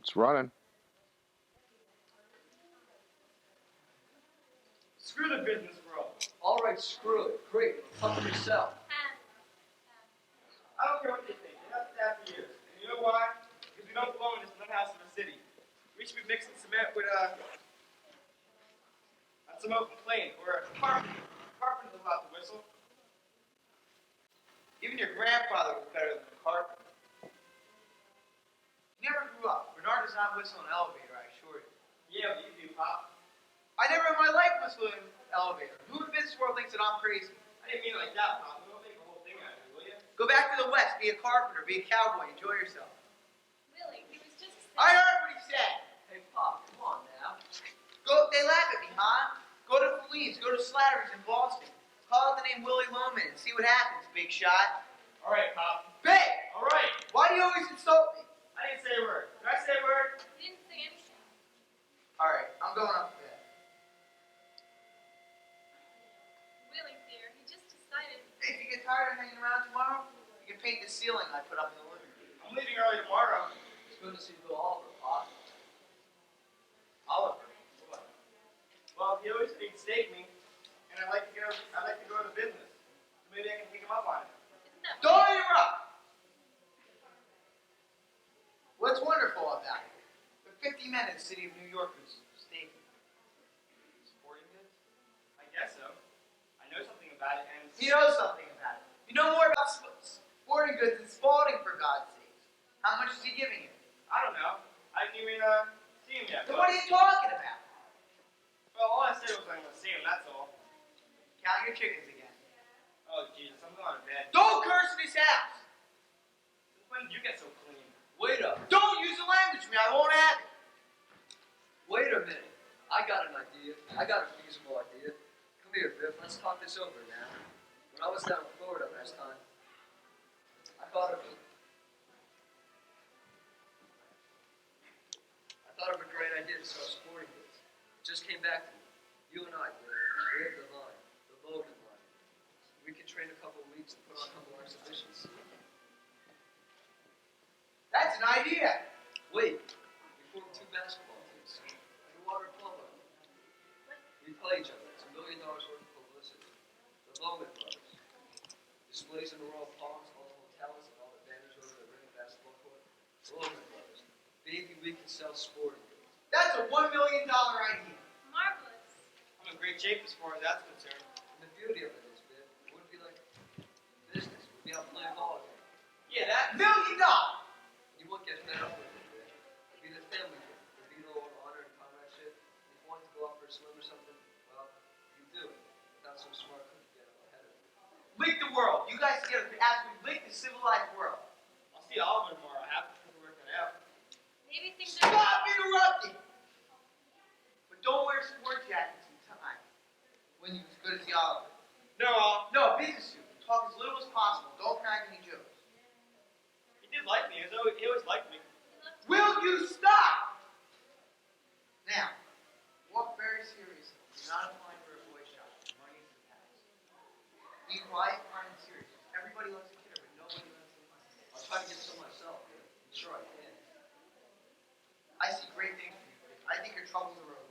It's running. Screw the business world. All right, screw it. Great. Talk to yourself. I don't care what they think. They have that for years. And you know why? Because we don't belong in this nut house of a city. We should be mixing cement with some open plane or a carpenter. Carpenter's allowed to whistle. Even your grandfather was better than a carpenter. You never grew up. Bernard does not whistle in an elevator, I assure you. Yeah, but you do, Pop. I never in my life whistled in an elevator. Who in the business world thinks that I'm crazy? I didn't mean it like that, Pop. Don't make a whole thing out of it, will you? Go back to the West, be a carpenter, be a cowboy, enjoy yourself. Willie, he was just I heard what he said. Hey, Pop, come on now. They laugh at me, huh? Go to Feline's, go to Slattery's in Boston. Call out the name Willie Loman and see what happens, big shot. All right, Pop. Big! All right. Why do you always insult me? I didn't say a word. Did I say a word? he didn't say anything. Alright, I'm going up to bed. Willie, dear, he just decided. If you get tired of hanging around tomorrow, you can paint the ceiling I put up in the living room. I'm leaving early tomorrow. It's good to see Bill Oliver, Pop. Oliver. What? Well, he always said he'd stake me, and I'd like to go to business. So maybe I can pick him up on it. Isn't that Don't interrupt! What's wonderful about it? The 50 men in the city of New York who's staking. Sporting goods? I guess so. I know something about it, and He knows something about it. You know more about sporting goods than Spalding, for God's sakes. How much is he giving you? I don't know. I didn't even see him yet. Then what are you talking about? Well, all I said was I'm going to see him, that's all. Count your chickens again. Oh, Jesus, I'm going to bed. Don't curse in this house! When did you get so clean? Wait up. Don't use the language to me, I won't have it. Wait a minute. I got an idea. I got a feasible idea. Come here, Biff. Let's talk this over now. When I was down in Florida last time, I thought of a great idea to sell sporting goods. It just came back to me. You and I, Biff, we have the line, the Logan line. We could train a couple of weeks and put on a couple of exhibitions. That's an idea. Wait, we formed two basketball teams, underwater polo. We play each other. It's $1 million worth of publicity. The Loman Brothers. Displays in the Royal Palms, all the hotels, and all the banners over the ring of basketball court. The Loman Brothers. Baby, we can sell sporting goods. That's a $1 million idea. marvelous? I'm in great shape as far as that's concerned. And the beauty of it is, Biff, it wouldn't be like business. We'd be out playing ball again. Yeah, that. $1 million! You won't get fed up with it, Biff. It'd be the family thing. It'd be a little honor and comradeship. If you wanted to go out for a swim or something, well, you do it. Without some smart cook to get up ahead of it. Lick the world. You guys together could absolutely lick the civilized world. I'll see Oliver tomorrow. I have to work it out. Maybe things are. Stop interrupting! But don't wear sport jackets in time when you're as good as the Oliver. No, No, business suit. Talk as little as possible. Don't crack any jokes. he did like me. He always liked me. Will you stop? Now, walk very seriously. You're not applying for a boy shot. Money is the past. Be quiet, kind, and serious. Everybody loves a kidder, but nobody loves the money. I'll try to get some myself, Biff. I'm sure I can. I see great things for you. I think your trouble's the road.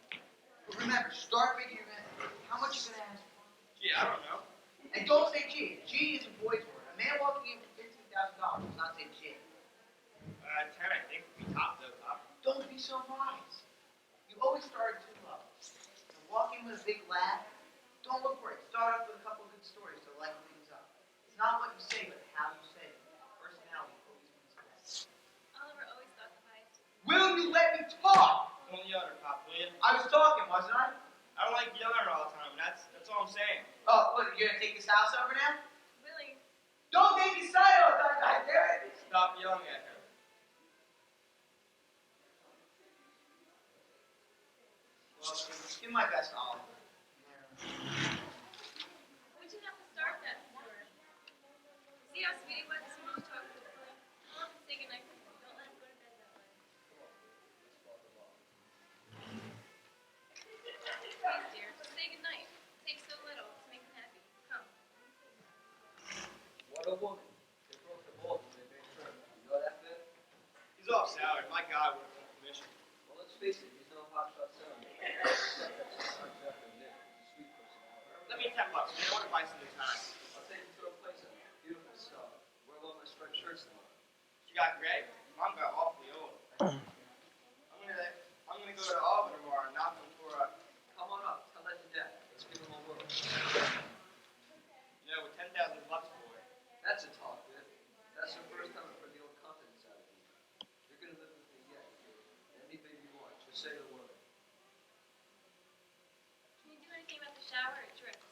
But remember, start big in your event. How much you gonna ask for? Yeah, I don't know. And don't say G. G is a boy's word. A man walking in for $15,000 does not say G. 10, I think, would be top, though, top. Don't be so wise. You always start too low. And walk in with a big laugh. Don't look for it. Start off with a couple of good stories to lighten things up. It's not what you say, but how you say it. Personality always wins best. Oliver always thought the highest. Will you let me talk? Don't yell at her, Pop, will you? I was talking, wasn't I? I don't like yelling at her all the time. That's all I'm saying. Oh, what, you're gonna take this house over now? Willie, Don't take his side off that guy, Derek! Stop yelling at her. Well, give my best to Oliver. would you have to start that for? See how sweet he was when he was talking to Willie? Come on, say goodnight. Don't let him go to bed that way. Please, dear, just say goodnight. It takes so little to make him happy. Come. What a woman. They broke the mold when they made her. You know that, Biff? He's off salary. My God, what a commission. Well, let's face it, he's no hotshot salesman. Sweet personality. Let me $10. I want to buy some new time. I'll take you to a place on beautiful stuff. Wear all my striped shirts tomorrow. You got Greg? Mom got awfully old. I'm gonna go to Auburn tomorrow and knock him for a. Come on up, tell that to Dad. Let's give him a whirl. You know, with $10,000, boy. That's a talk, bit. That's the first time I've heard the old confidence out of you. You're gonna live with me yet. Anything you want, just say the word. Can you do anything about the shower? It drips.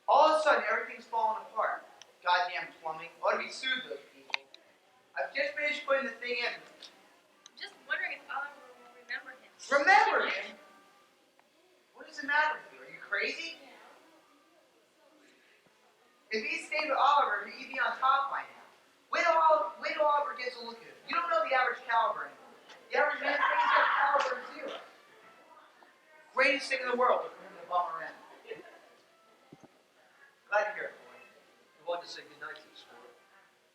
All of a sudden, everything's falling apart. Goddamn plumbing. Ought to be sued, those people. I've just finished putting the thing in. I'm just wondering if Oliver will remember him. Remember him? What does it matter with you? Are you crazy? If he stayed with Oliver, he'd be on top by now. Wait till Oliver gets a look at him. You don't know the average caliber anymore. The average man thinks he's got a caliber of 0. Greatest thing in the world was for him to bum around. Glad to hear it, boy. You want to say goodnight to the sport?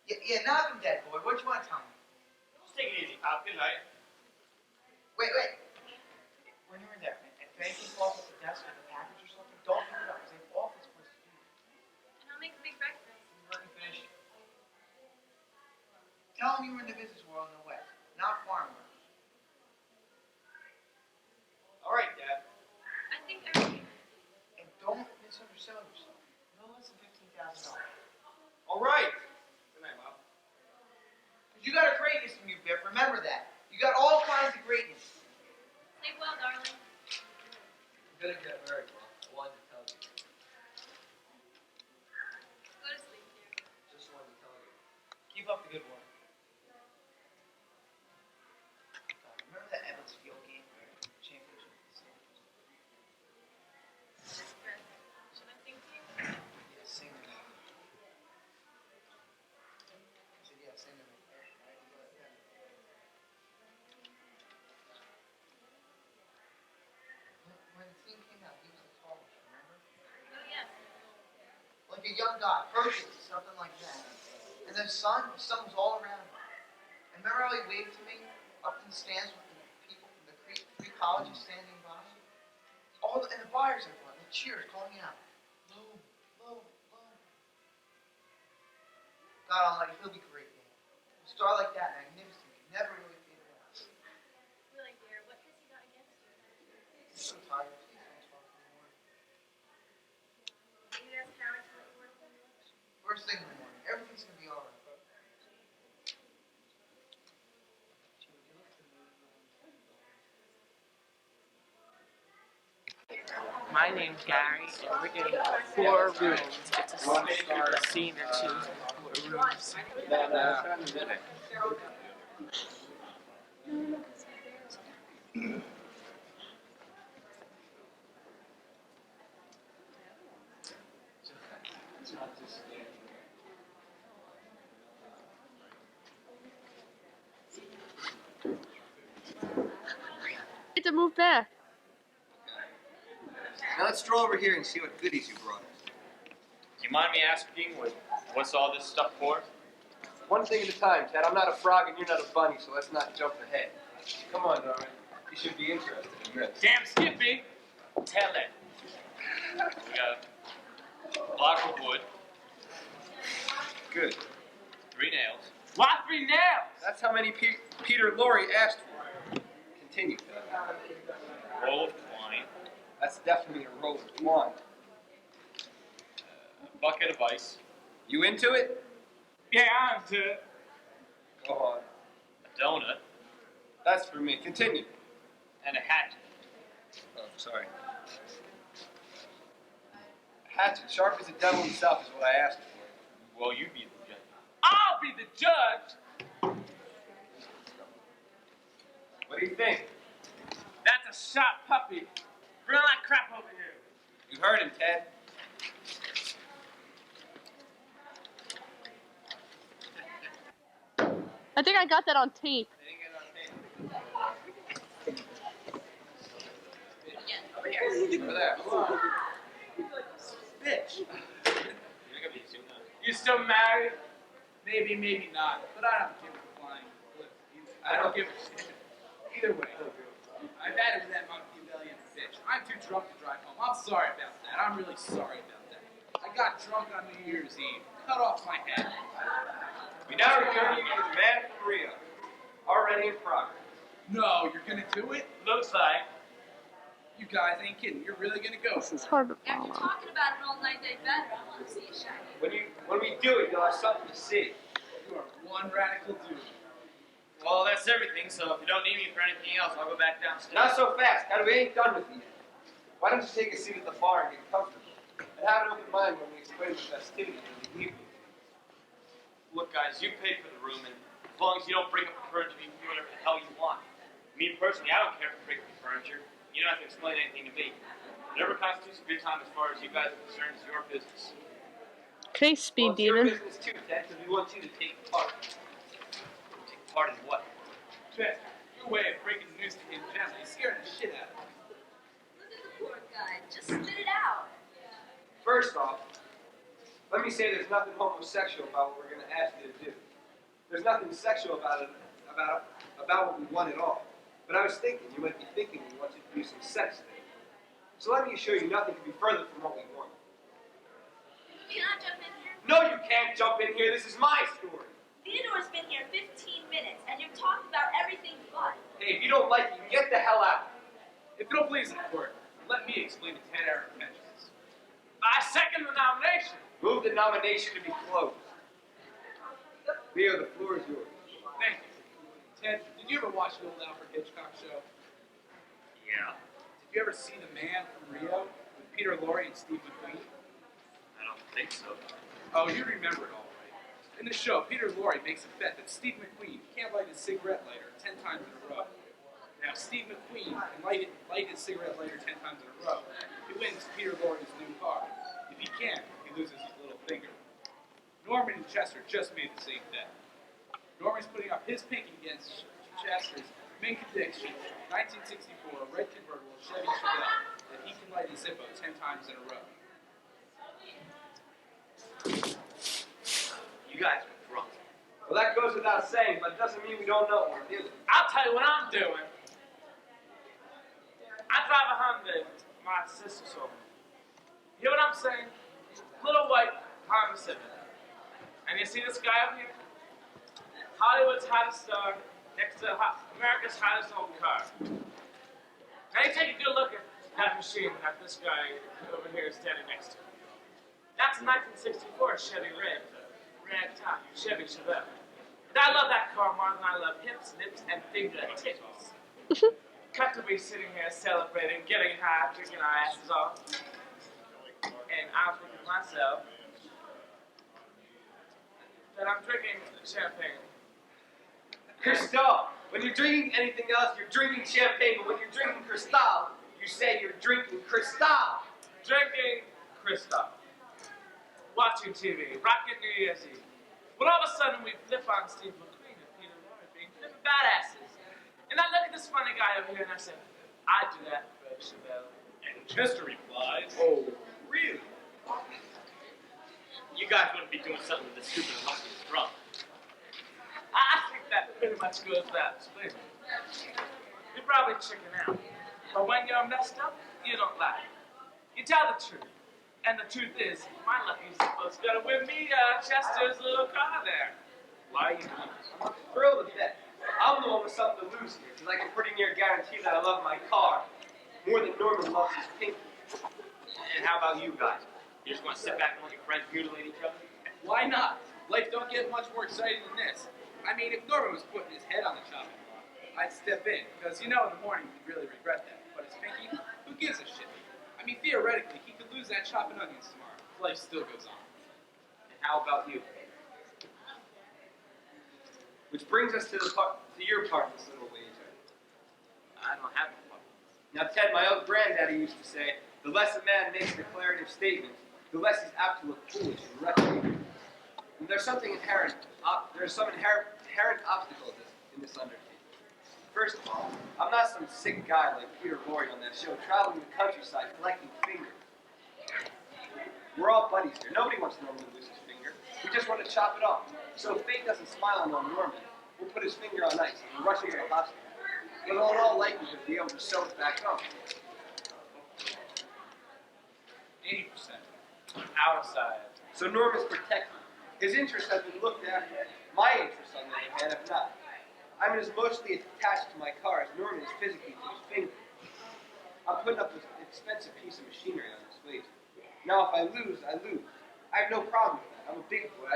Yeah, knock him dead, boy. What you want to tell me? Just take it easy, pal. Good night. Wait. When you were there, if anything falls off the desk or the package or something, don't pick it up, because they've awful supposed to do it. And I'll make a big breakfast. Let me finish. Tell him you were in the business world in the West, not farm work. All right, Dad. I think everything. And don't misundersell yourself. No less than $15,000. All right. Good night, Mom. Because you got a greatness in you, Biff. Remember that. You got all kinds of greatness. Sleep well, darling. I'm gonna get married, Mom. I wanted to tell you. Go to sleep, dear. Just wanted to tell you. Keep up the good work. Remember that Evans Field game? Championship. This breath. Should I sing to you? Yeah, sing to me. I said, yeah, sing to me. When the team came out, he was the tallest, remember? Oh, yes. Like a young guy, Hercules, something like that. And the sun was all around him. And remember how he waved to me up in the stands with the people from the three colleges standing by? And the buyers everyone, the cheers calling out, Loam, Loam, Loam. God Almighty, he'll be great, man. A star like that, magnificent, can never really fade away. Really, dear, what has he got against you? I'm so tired, please don't talk anymore. Maybe that's power to let you work in the election. First thing in the morning, everything's gonna be alright. My name's Gary, and we're getting 4 rooms. It's a senior too. 4 rooms. To move back. Now let's stroll over here and see what goodies you brought us. Do you mind me asking what's all this stuff for? One thing at a time, Ted. I'm not a frog and you're not a bunny, so let's not jump ahead. Come on, darling. You should be interested in this. Damn Skippy! Tell it. We got a block of wood, Good. 3 nails. Why 3 nails? That's how many Peter Lorre asked for. Continue, Ted. Roll of twine, That's definitely a roll of twine. a bucket of ice, You into it? Yeah, I'm to it. Go on. a donut, That's for me. Continue. and a hatchet. Oh, sorry. A hatchet, sharp as the devil himself, is what I asked for. Well, you be the judge. I'll be the judge. What do you think? That's a sharp puppy. Bring all that crap over here. You heard him, Ted. I think I got that on tape. They didn't get it on tape. Over there. Bitch. You're gonna be soon now. You still married? Maybe, maybe not. But I don't give a flying. I don't give a shit. Either way, I've had it with that monkey-bellied bitch. I'm too drunk to drive home. I'm sorry about that. I'm really sorry about that. I got drunk on New Year's Eve. Cut off my head. We now return you to the man from Rio. Already in progress. No, you're gonna do it? Looks like. You guys ain't kidding. You're really gonna go. This is hard to After follow. talking about it all night, they better. I want to see it shiny. When we do it, you'll have something to see. You are one radical dude. Well, that's everything, so if you don't need me for anything else, I'll go back downstairs. Not so fast, Ted. We ain't done with you yet. Why don't you take a seat at the bar and get comfortable? And have an open mind when we explain the festivities of the evening. Look, guys, you pay for the room, and as long as you don't bring up the furniture, you can do whatever the hell you want. Me, personally, I don't care if you bring up the furniture. You don't have to explain anything to me. Whatever constitutes a good time as far as you guys are concerned is your business. Okay, Speed Well, it's your Demon. business too, Ted, because we want you to take part. Take part in what? Chester, your way of breaking the news to him gently scared the shit out of him. Look at the poor guy. Just spit it out. First off, let me say there's nothing homosexual about what we're going to ask you to do. There's nothing sexual about it, about what we want at all. But I was thinking, you might be thinking we want you to do some sex things. So let me assure you, nothing could be further from what we want. Can I jump in here? No, you can't jump in here. This is my story. Theodore's been here 15 minutes, and you've talked about everything but. Hey, if you don't like it, you can get the hell out. If it'll please the court, let me explain to Ted our intentions. I second the nomination. Move the nomination to be closed. Leo, the floor is yours. Thank you. Ted, did you ever watch the old Alfred Hitchcock show? Yeah, Did you ever see The Man from Rio with Peter Lorre and Steve McQueen? I don't think so. Oh, you remember it all right. In the show, Peter Lorre makes a bet that Steve McQueen can't light his cigarette lighter 10 times in a row. Now, Steve McQueen can light his cigarette lighter 10 times in a row. He wins Peter Lorre's new car. If he can't, he loses his little finger. Norman and Chester just made the same bet. Norman's putting up his pinky against Chester's main conviction, 1964 red convertible Chevy Chevelle, that he can light his Zippo 10 times in a row. You guys are drunk. Well, that goes without saying, but it doesn't mean we don't know what we're doing. I'll tell you what I'm doing. I drive a Honda, my sister's home. You know what I'm saying? Little white Honda Civic. And you see this guy up here? Hollywood's hottest star next to America's hottest old car. Now you take a good look at that machine that this guy over here is standing next to. That's a 1964 Chevy ragtop Chevy Chevelle. And I love that car more than I love hips, lips, and fingertips. Cut to be sitting here celebrating, getting high, drinking our asses off. And I was thinking to myself that I'm drinking champagne. Cristal. When you're drinking anything else, you're drinking champagne. But when you're drinking Cristal, you say you're drinking Cristal. Drinking Cristal. Watching TV. Rocking New Year's Eve. When all of a sudden we flip on Steve McQueen and Peter Lorre being flipping badasses. And I look at this funny guy over here and I say, I'd do that for Chevelle. And Chester replies, "Oh, really? You guys wouldn't be doing something with this stupid monkey is drunk." I think that pretty much goes without explaining. You probably chicken out. But when you're messed up, you don't lie. You tell the truth. And the truth is, my lucky Zippo's gonna win me Chester's little car there. Why are you doing this? I'm thrilled to death. I'm the one with something to lose here, because I can pretty near guarantee that I love my car more than Norman loves his pinky. And how about you guys? You just want to sit back and let your friends mutilate each other? Why not? Life don't get much more exciting than this. I mean, if Norman was putting his head on the chopping block, I'd step in, because you know in the morning he'd really regret that. But his pinky, who gives a shit? I mean, theoretically, he could lose that chopping onions tomorrow. Life still goes on. And how about you? Which brings us to your part in this little wager. I don't have a part. Now, Ted, my old granddaddy used to say, the less a man makes declarative statements, the less he's apt to look foolish and reckless. And there's some inherent obstacles in this undertaking. First of all, I'm not some sick guy like Peter Lorre on that show, traveling the countryside collecting fingers. We're all buddies here. Nobody wants Norman to lose his finger. We just want to chop it off. So if fate doesn't smile on Norman, we'll put his finger on ice and rush him to the hospital. but in all likelihood be able to sew it back up. 80%. Our side. So Norm is protected. His interests have been looked after. My interests, on the other hand, have not. I'm as emotionally attached to my car as Norman is physically to his finger. I'm putting up with an expensive piece of machinery on this wager. Now, if I lose, I lose. I have no problem with that. I'm a big boy.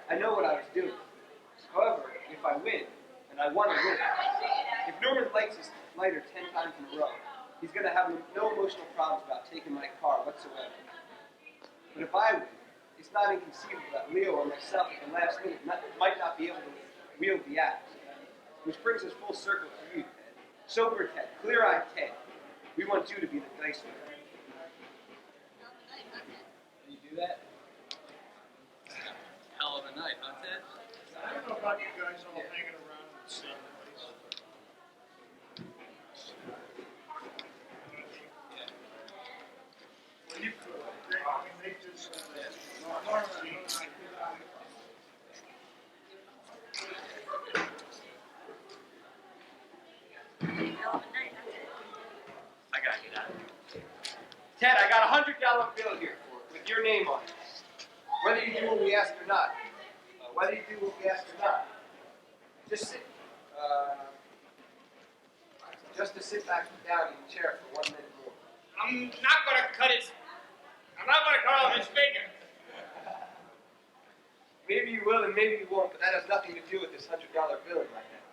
I know what I was doing. However, if I win, and I want to win, if Norman lights his lighter 10 times in a row, he's going to have no emotional problems about taking my car whatsoever. But if I win, it's not inconceivable that Leo or myself at the last minute might not be able to wield the axe. Which brings us full circle to you, Ted. Sober Ted, clear-eyed Ted. We want you to be the dice winner. Can you do that? Hell of a night, huh, Ted? I don't know about you guys all hanging around in the same place. Well, you could. They just, normally, you and I could. I gotta get out of here. Ted, I got a $100 bill here for it, with your name on it. Whether you do what we ask or not. Just sit. Just to sit back down in the chair for 1 minute more. I'm not gonna cut off his finger. Maybe you will and maybe you won't, but that has nothing to do with this $100 bill in my hand.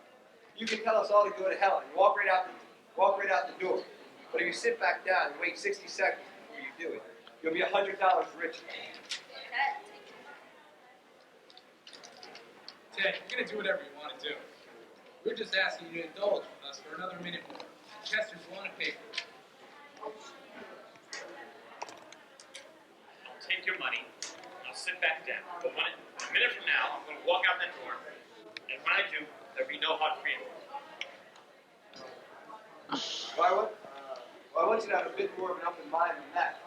You can tell us all to go to hell and walk right out the door. But if you sit back down and wait 60 seconds before you do it, you'll be $100 richer. Ted, you're going to do whatever you want to do. We're just asking you to indulge with us for another minute more. Chester's want to pay for it. I'll take your money, and I'll sit back down. But a minute from now, I'm going to walk out that door, and when I do, there'll be no hard feelings. Well, I want you to have a bit more of an open mind than that.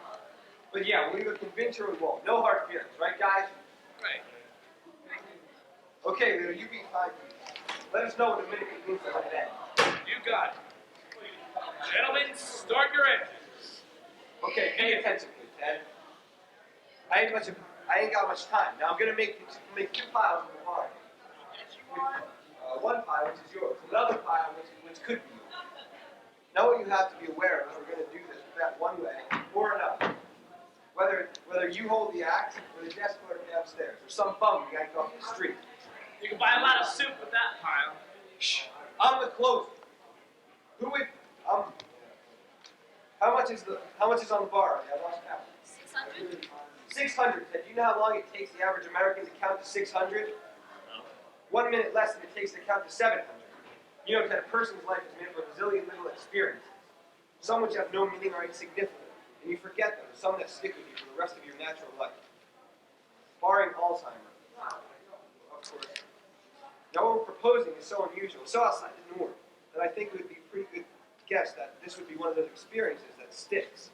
But yeah, we'll either convince or we won't. No hard feelings, right, guys? Right. Okay, Leo, you be fine. Let us know when the minute begins to let it end. You got it. Gentlemen, start your engines. Okay, pay attention, please, Ted. I ain't got much time. Now I'm gonna make 2 piles of the water. One pile, which is yours. Another pile, which could be yours. Now what you have to be aware of is we're gonna do this that one way or another. Whether you hold the axe or the desk clerk downstairs, or some bum you yanked off the street. You can buy a lot of soup with that pile. Shh. I'm the closer. Who would how much is on the bar? I lost count. 600? 600. Ted, do you know how long it takes the average American to count to 600? No. 1 minute less than it takes to count to 700. You know that a person's life is made up of a zillion little experiences. Some which have no meaning or insignificant, and you forget them, some that stick with you for the rest of your natural life. Barring Alzheimer's, of course. Now what we're proposing is so unusual, so outside the norm, that I think it would be a pretty good guess that this would be one of those experiences that sticks.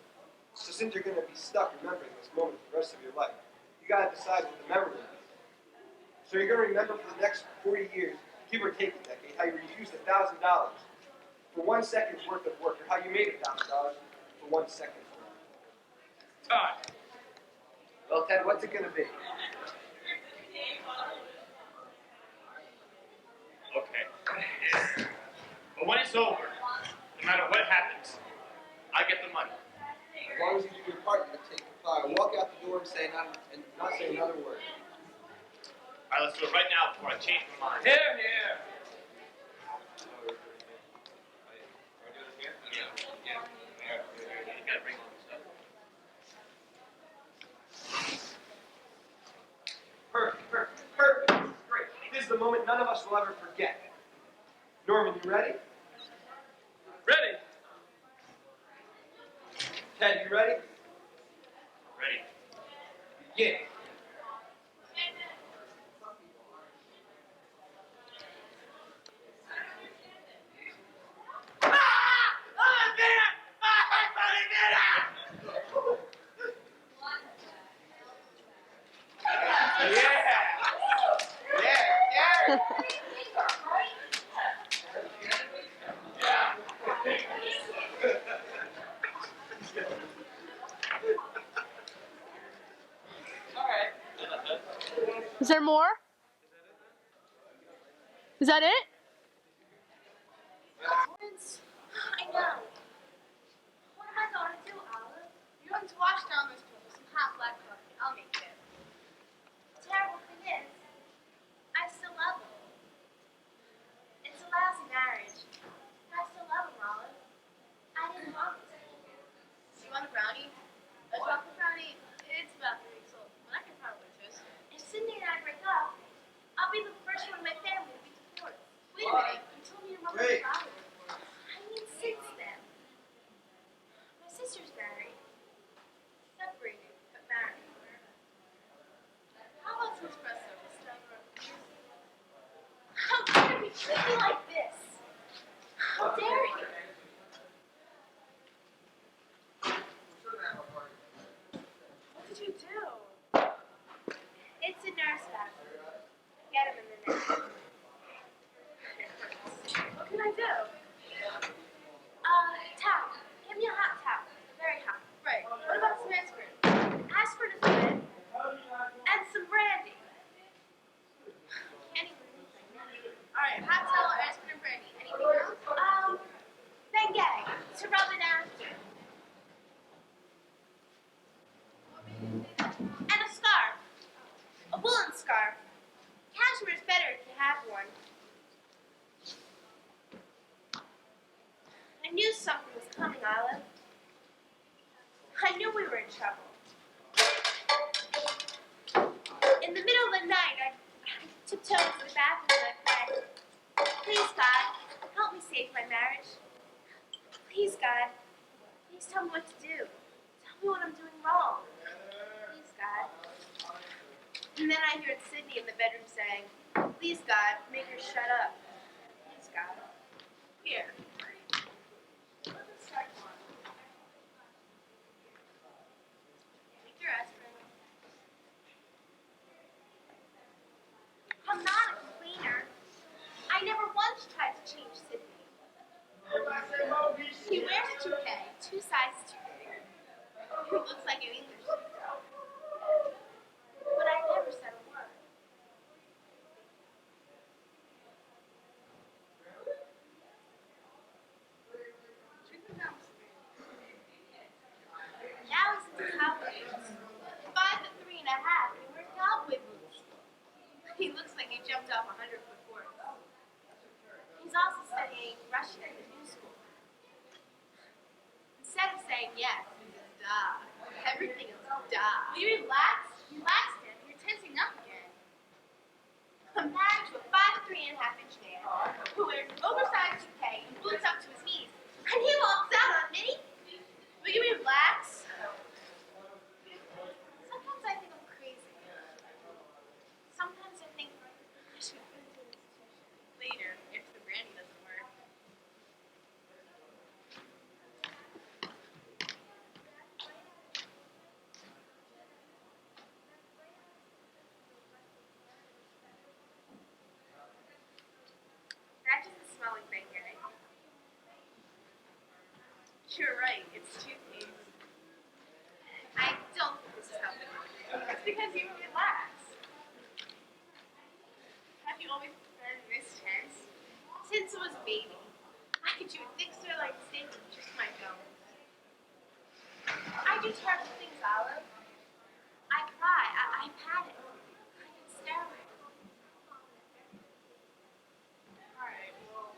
So since you're going to be stuck remembering this moment for the rest of your life, you got to decide what the memory is. So you're going to remember for the next 40 years, give or take a decade, how you refused $1,000 for 1 second's worth of work, or how you made $1,000 for 1 second's work. Time. Well, Ted, what's it going to be? Okay. But when it's over, no matter what happens, I get the money. As long as you do your part, you take the pile. Walk out the door and not say another word. All right, let's do it right now before I change my mind. Here, here. You gotta bring all this stuff. Perfect. Great. This is the moment none of us will ever forget. Norman, you ready? Ready? Ted, you ready? Ready? Begin. there more? Is that it? I know. What am I going to do, Olive? You're going to wash down this pool with some hot black coffee. I'll make it. The terrible thing is, I still love him. It's a lousy marriage. I still love him, Olive. I didn't want it. Do you want a brownie? A chocolate brownie? It's about 3 weeks old, but I can probably toast it. If Sydney and I break up, I'll be the first one in my family to be divorced. Wait a minute. You told me your mother and father were divorced. I mean, since then. My sister's married. Separated, but married. How about some espresso? How dare he treat me like this? How dare he? What did you do? It's a nerve spasm. Get him in the neck. What can I do? Towel. Give me a hot towel. Very hot. Right. What about some aspirin? Aspirin is good. And some brandy. Alright, hot towel, aspirin, and brandy. Anything else? Bengay. To rub it after. And a scarf. A woolen scarf. Cashmere is better if you have one. I knew something was coming, Olive. I knew we were in trouble. In the middle of the night, I tiptoed into the bathroom and I prayed, please, God, help me save my marriage. Please, God, please tell me what to do. Tell me what I'm doing wrong. Please, God. And then I heard Sydney in the bedroom saying, please, God, make her shut up. Please, God. Here. Let's start one. Take your aspirin. I'm not a complainer. I never once tried to change Sydney. He wears a toupee, 2 sizes too big. He looks like an English sheepdog. But I never said a word. Now he's into cowboy boots. 5'3.5", and he wears cowboy boots. He looks like he jumped off a 100-foot horse. He's also studying Russian at the new school. Instead of saying yes, he says da. Everything is da. Will you relax? Relax, Dan. You're tensing up again. I'm married to a 5'3.5" man who wears an oversized toupee and boots up to his knees, and he walks out on me. Will you relax? Sometimes I think I'm crazy. Sometimes I think I should go to an institution later if the brandy doesn't work. That doesn't smell like bacon. You're right, it's toothpaste. I don't think this is helping. It's because you relax. Have you always been this tense? Since I was a baby. I could chew a thick sirloin steak with just my bones. I do terrible things, Olive. I cry. I panic. I get hysterical. Alright, well,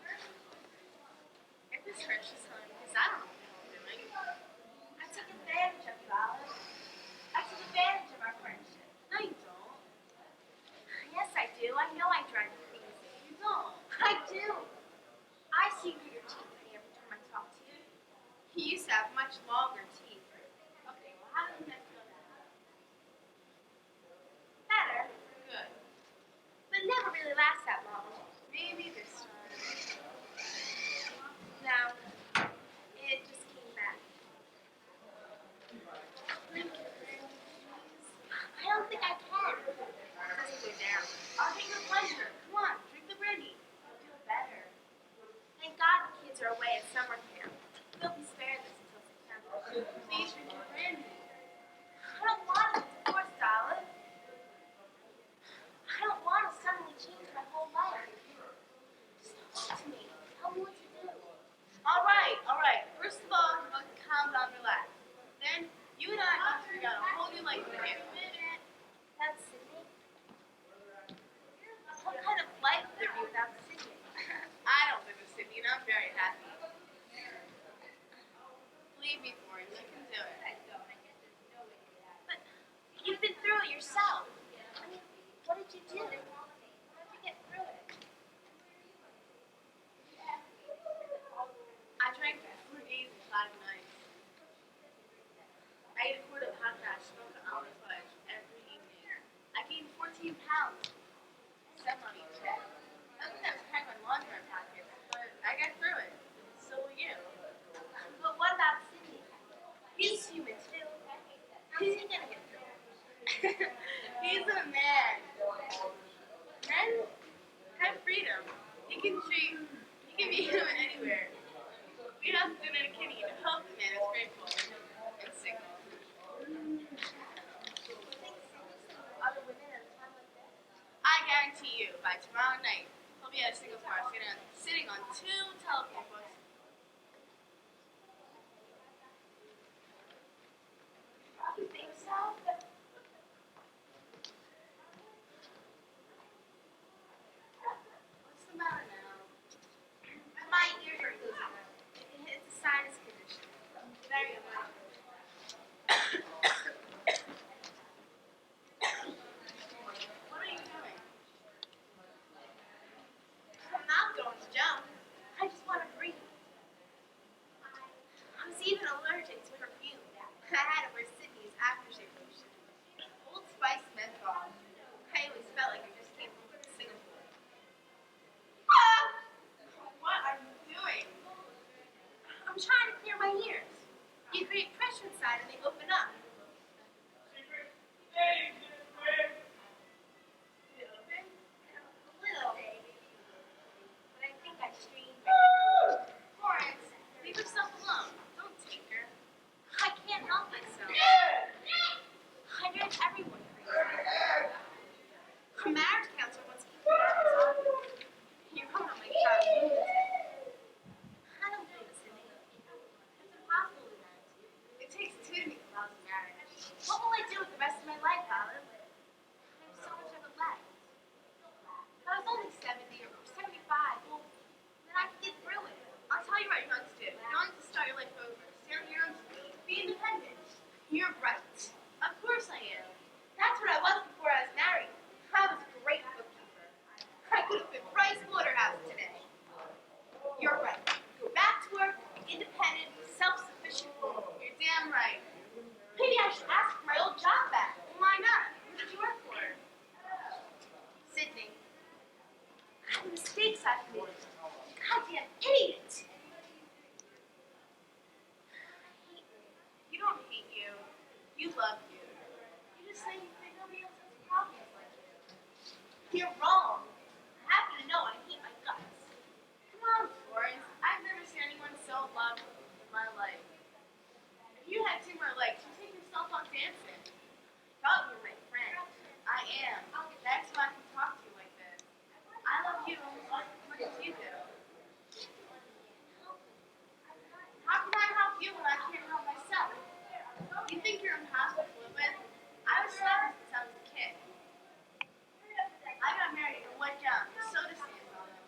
if this hurts you, son, because I don't know what I'm doing. I took advantage of you, Olive. I took advantage of our friendship. No, you don't. Yes, I do. I know I drive you crazy. You don't. I do. I see through your teeth every time I talk to you. You used to have much longer teeth. Okay, well, how does that feel now? Better? Good. But it never really lasts that long. Maybe this time. Now, it just came back. Drink it, please. I don't think I can. It doesn't go down. I'll take your pleasure. Come on, drink the brandy. You'll feel better. Thank God the kids are away at summer camp. They'll be spared this until September. Please drink your brandy. I don't want to be divorced, Olive. everywhere. We have dinner at a kitty and hope the man is grateful and single. Other women at a time like this? I guarantee you, by tomorrow night, he'll be at a singles bar sitting on 2 telephone books. You think so? What's the matter now? My ears are losing. It's a sinus condition. Very unlikely. What are you doing? I'm not going to jump. I just want to breathe. I was even allergic to perfume. I had to wear Sydney's aftershave lotion. Old Spice menthol. I always felt like I just came from Singapore. Ah! What are you doing? I'm trying to clear my ears. You create pressure inside and they open up. Hey, secret. They open? A little. But I think I screamed. Florence, leave yourself alone. Don't take her. I can't help myself. I drive everyone crazy. A marriage counselor wants to keep me out of his office. You're going on my job. I don't think it's me. It's impossible to guarantee. It takes 2 to make a lousy marriage. What will I do with the rest of my life, Olive? I have so much of it left. If I was only 70 or 75, well, then I could get through it. I'll tell you what you're going to do. You're going to start your life over. Stand on your own feet. Be independent. You're right. Of course I am. That's what I was before I was married. I was a great bookkeeper. I could have been Bryce Waterhouse today. You're right. Go back to work, independent, self-sufficient woman. You're damn right. Maybe I should ask for my old job back. Why not? Who did you work for? Sydney. The mistakes I've made. Goddamn idiot. I hate you. You don't hate you. You love you. You just say you think nobody else has problems like you. You're wrong. I happen to know I hate my guts. Come on, Florence. I've never seen anyone so loved in my life. If you had 2 more legs, you'd take yourself on dancing. I thought you were my friend. I am. That's why I can talk to you like this. I love you almost as much as you do. How can I help you when I can't help myself? You think you're impossible to live with? I was sleeping since I was a kid. I got married and went down to soda stands on them.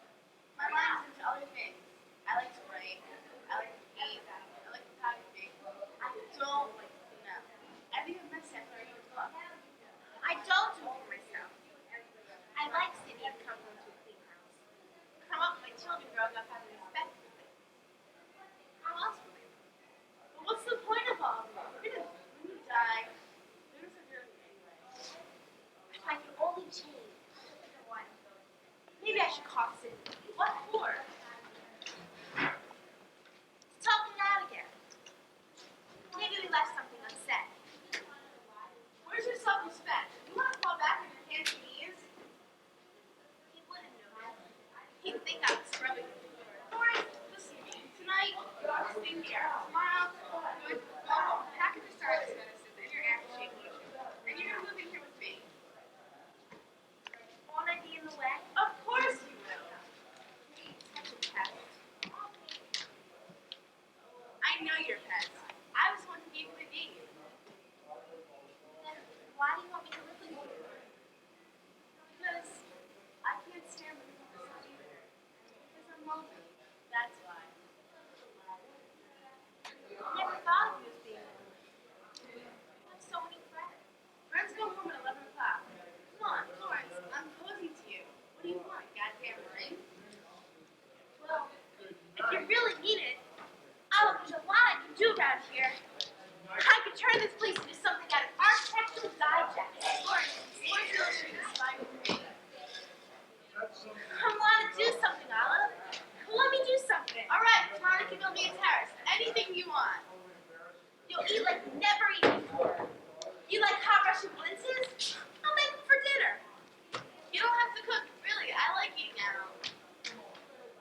My mind is into other things. I like to write. I like to paint. I like photography. I don't like to clean up. I think I'm messy after I use book. I don't do it for myself. I like sitting and coming home to a clean house. Come up with my children growing up having respect for things. How else would I? But what's the point of all of it? When you die, you're gonna forget me anyway. If I could only change. Maybe I should call Sydney. What for? To talk him out again. Maybe we left something unsaid. Where's your self-respect? You want to fall back on your hands and knees? He wouldn't know. He'd think I was scrubbing the floor. Alright, listen to me. Tonight, you're going to stay here. Tomorrow, you're going to go home, pack up your sinus medicine and your aftershave lotion. And you're going to move in here with me. Won't I be in the way? Of course you will. Such a pest. I know you're a pest. I was the one who gave you the name. Then why do you want me to live with you? Because I can't stand living with myself either. Because I'm lonely. That's why. I never thought of you as being lonely. You have so many friends. Friends go home at 11 o'clock. Come on, Florence, I'm posing to you. What do you want, goddamn ring? Well, if you really need it, there's a lot I can do around here. I could turn this place into something out of Architectural Digest. Florence, Sports Illustrated inspired me. I want to do something, Olive. Let me do something. All right, tomorrow you can build me a terrace. Anything you want. You'll eat like you've never eaten before. You like hot Russian blintzes? I'll make them for dinner. You don't have to cook, really. I like eating out.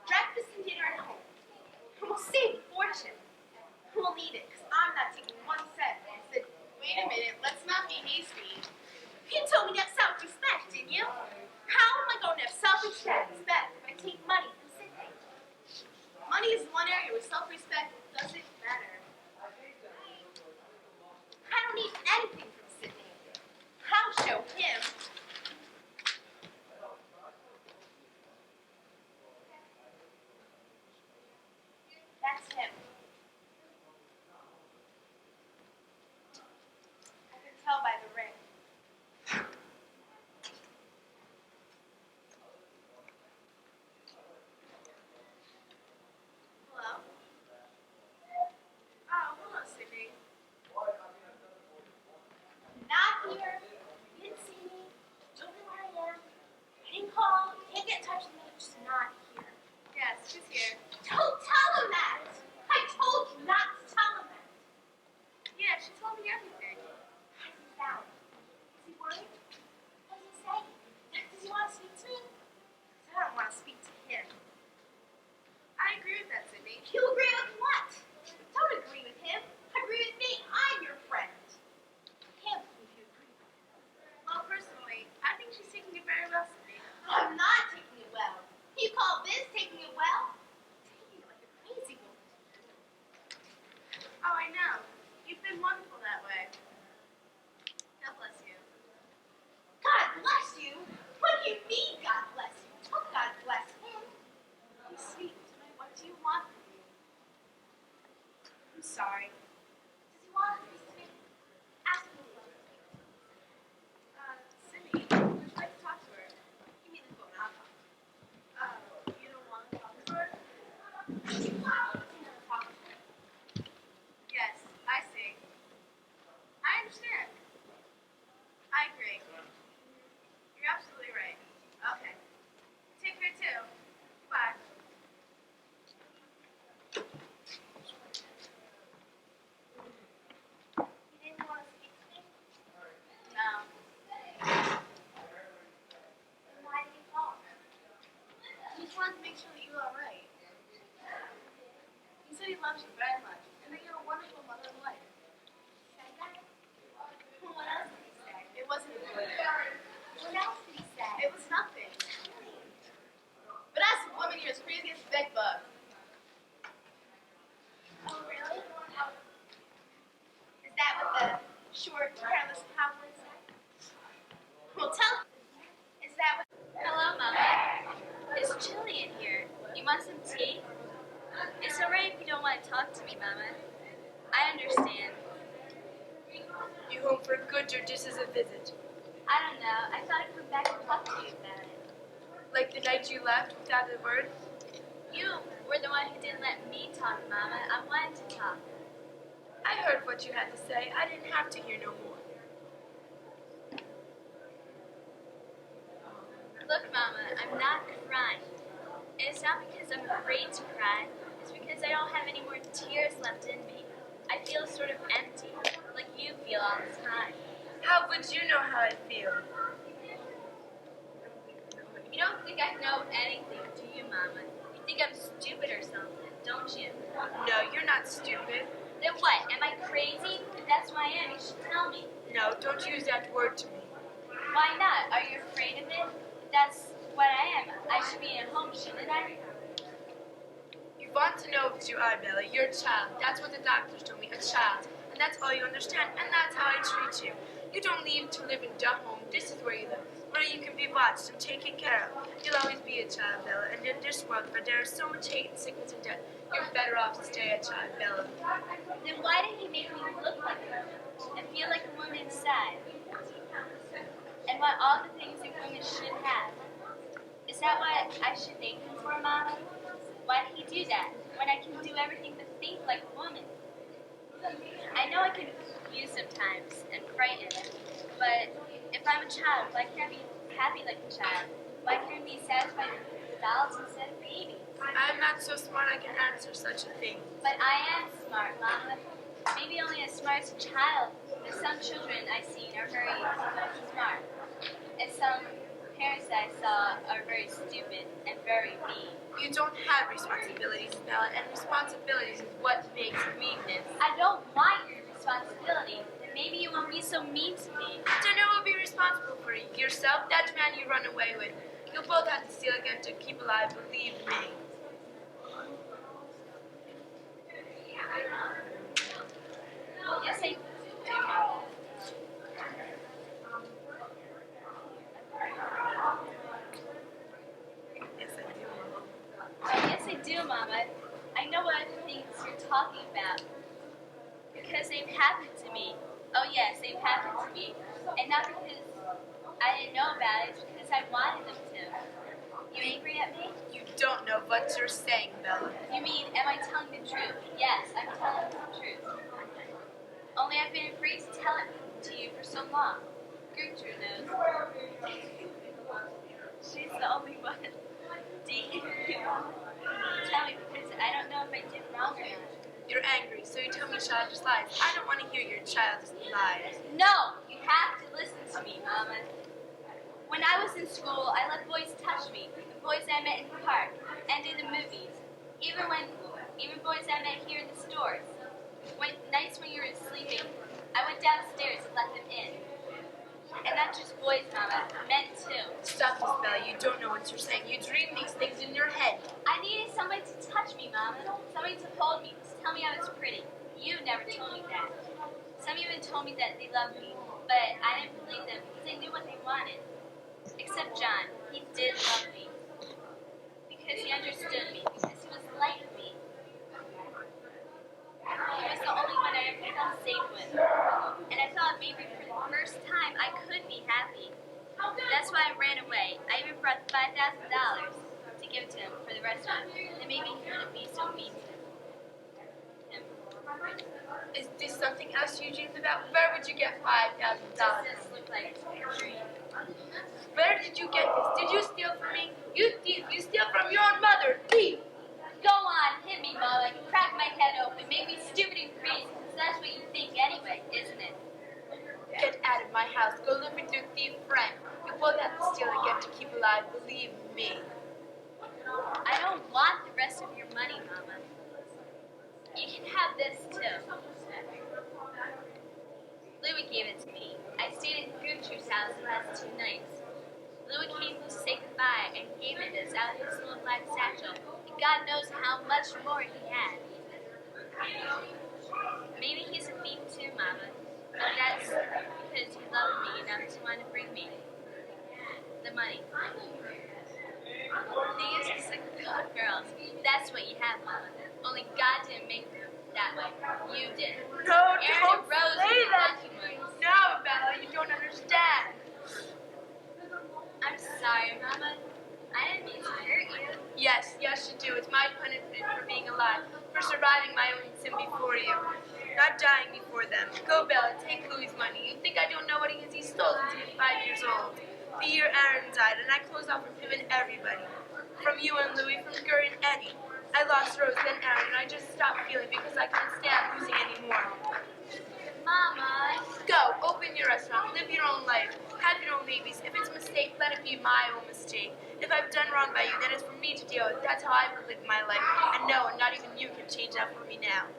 Breakfast and dinner at home. him. I can tell by the ring. Hello? Oh, hello, Sydney. Not here. You didn't see me. Don't know where I am. I didn't call. Can't get in touch with me. Just not here. Yes, she's here. Don't tell him that. I told you not to tell him that. Yeah, she told me everything. How does he sound? Is he worried? What does he say? Does he want to speak to me? 'Cause I don't want to speak to him. I agree with that, Sydney. You agree with what? Don't agree with him. Agree with me. I'm your friend. I can't believe you agree with him. Well, personally, I think she's taking it very well, Sydney. I'm not taking it well. You call this taking it well? Taking it like a crazy woman. Oh, I know. You've been wonderful that way. God bless you. God bless you? What do you mean, God bless you? Oh, God bless him. Be sweet. What do you want from me? I'm sorry. Does he want to speak to me? Ask me what. Sydney, would you like to talk to her? Give me the phone. I'll talk. You don't want to talk to her? Yes, I see. I understand. I agree. You're absolutely right. Okay. Take care too. Bye. You didn't want to speak to me? No. Then why did you call? He just wanted to make sure that you were alright. He said he loves you very much, and that you're a wonderful mother and wife. Said that? What else did he say? It wasn't good. What else did he say? It was nothing. But as a woman, you're as crazy as a bed bug. Oh, really? Is that what the short, careless cowboy said? Well, tell him. Is that what... Hello, Mama. It's chilly in here. You want some tea? It's alright if you don't want to talk to me, Mama. I understand. You home for good or just as a visit? I don't know. I thought I'd come back and talk to you about it. Like the night you left without a word? You were the one who didn't let me talk, Mama. I wanted to talk. I heard what you had to say. I didn't have to hear no more. Look, Mama, I'm not crying. And it's not because I'm afraid to cry. It's because I don't have any more tears left in me. I feel sort of empty, like you feel all the time. How would you know how I feel? You don't think I know anything, do you, Mama? You think I'm stupid or something, don't you? No, you're not stupid. Then what? Am I crazy? If that's who I am, you should tell me. No, don't use that word to me. Why not? Are you afraid of it? That's what I am. I should be at home, shouldn't I? You want to know what you are, Bella. You're a child. That's what the doctors told me, a child. And that's all you understand, and that's how I treat you. You don't leave to live in a home. This is where you live, where you can be watched and taken care of. You'll always be a child, Bella, and in this world where there is so much hate and sickness and death, you're better off to stay a child, Bella. Then why did he make me look like a woman and feel like a woman inside? And want all the things that women should have? Is that what I should thank him for, Mama? Why did he do that when I can do everything but think like a woman? I know I can be confused sometimes and frightened, but if I'm a child, why can't I be happy like a child? Why can't I be satisfied with dolls instead of babies? I'm not so smart I can answer such a thing. But I am smart, Mama. Maybe only as smart as a child, but some children I've seen are very smart. And some parents that I saw are very stupid and very mean. You don't have responsibilities, Bella, and responsibilities is what makes weakness. I don't want your responsibility. Then maybe you won't be so mean to me. Then who will be responsible for it? Yourself, that man you run away with. You'll both have to steal again to keep alive, believe me. Yes, I do. Yes, I do, Mama. Oh, yes, I do, Mama. I know what other things you're talking about. Because they've happened to me. Oh yes, they've happened to me. And not because I didn't know about it, it's because I wanted them to. You angry at me? You don't know what you're saying, Bella. You mean, am I telling the truth? Yes, I'm telling the truth. Only I've been afraid to tell it to you for so long. Gertrude knows. She's the only one. Dee, tell me, because I don't know if I did wrong or not. You're angry, so you tell me childish lies. I don't want to hear your childish lies. No, you have to listen to me, Mama. When I was in school, I let boys touch me, the boys I met in the park, and in the movies. Even boys I met here in the stores. Nights when you were sleeping, I went downstairs and let them in. And not just boys, Mama, men too. Stop this, Bella. You don't know what you're saying. You dream these things in your head. I needed somebody to touch me, Mama. Somebody to hold me, to tell me I was pretty. You never told me that. Some even told me that they loved me, but I didn't believe them because they knew what they wanted. Except John. He did love me. Because he understood me. Because he was like me. He was the only one I ever felt safe with. And I thought maybe for the first time I could be happy. That's why I ran away. I even brought $5,000 to give to him for the restaurant. Then maybe he wouldn't be so mean to him. Is this something else you dreamed about? Where would you get $5,000? Does this look like a dream? Where did you get this? Did you steal from me? You thief! You steal from your own mother! Thief! Go on, hit me, Mama. Crack my head open. Make me stupid and crazy, because that's what you think anyway, isn't it? Get out of my house. Go live with your thief friend. You both have to steal and get to keep alive. Believe me. I don't want the rest of your money, Mama. You can have this, too. Louis gave it to me. I stayed at Gertrude's house the last 2 nights. Louis came to say goodbye and gave me this out of his little black satchel. And God knows how much more he had. Maybe he's a thief too, Mama. But that's because he loved me enough to want to bring me the money. He used to suck the hot girls. That's what you have, Mama. Only God didn't make them that way. You did. No, Aaron don't and Rose say were that. lucky ones. No, Bella, you don't understand. I'm sorry, Mama. I didn't mean to hurt you. Yes, yes you do. It's my punishment for being alive, for surviving my own sin before you, not dying before them. Go, Bella, take Louis' money. You think I don't know what he is? He stole it since he was 5 years old. The year Aaron died, and I closed off from him and everybody. From you and Louis, from Gert and Eddie. I lost Rose, then Aaron, and I just stopped feeling because I couldn't stand losing anymore. Mama. Go, open your restaurant, live your own life, have your own babies. If it's a mistake, let it be my own mistake. If I've done wrong by you, then it's for me to deal with. That's how I would live my life. And no, and not even you can change that for me now.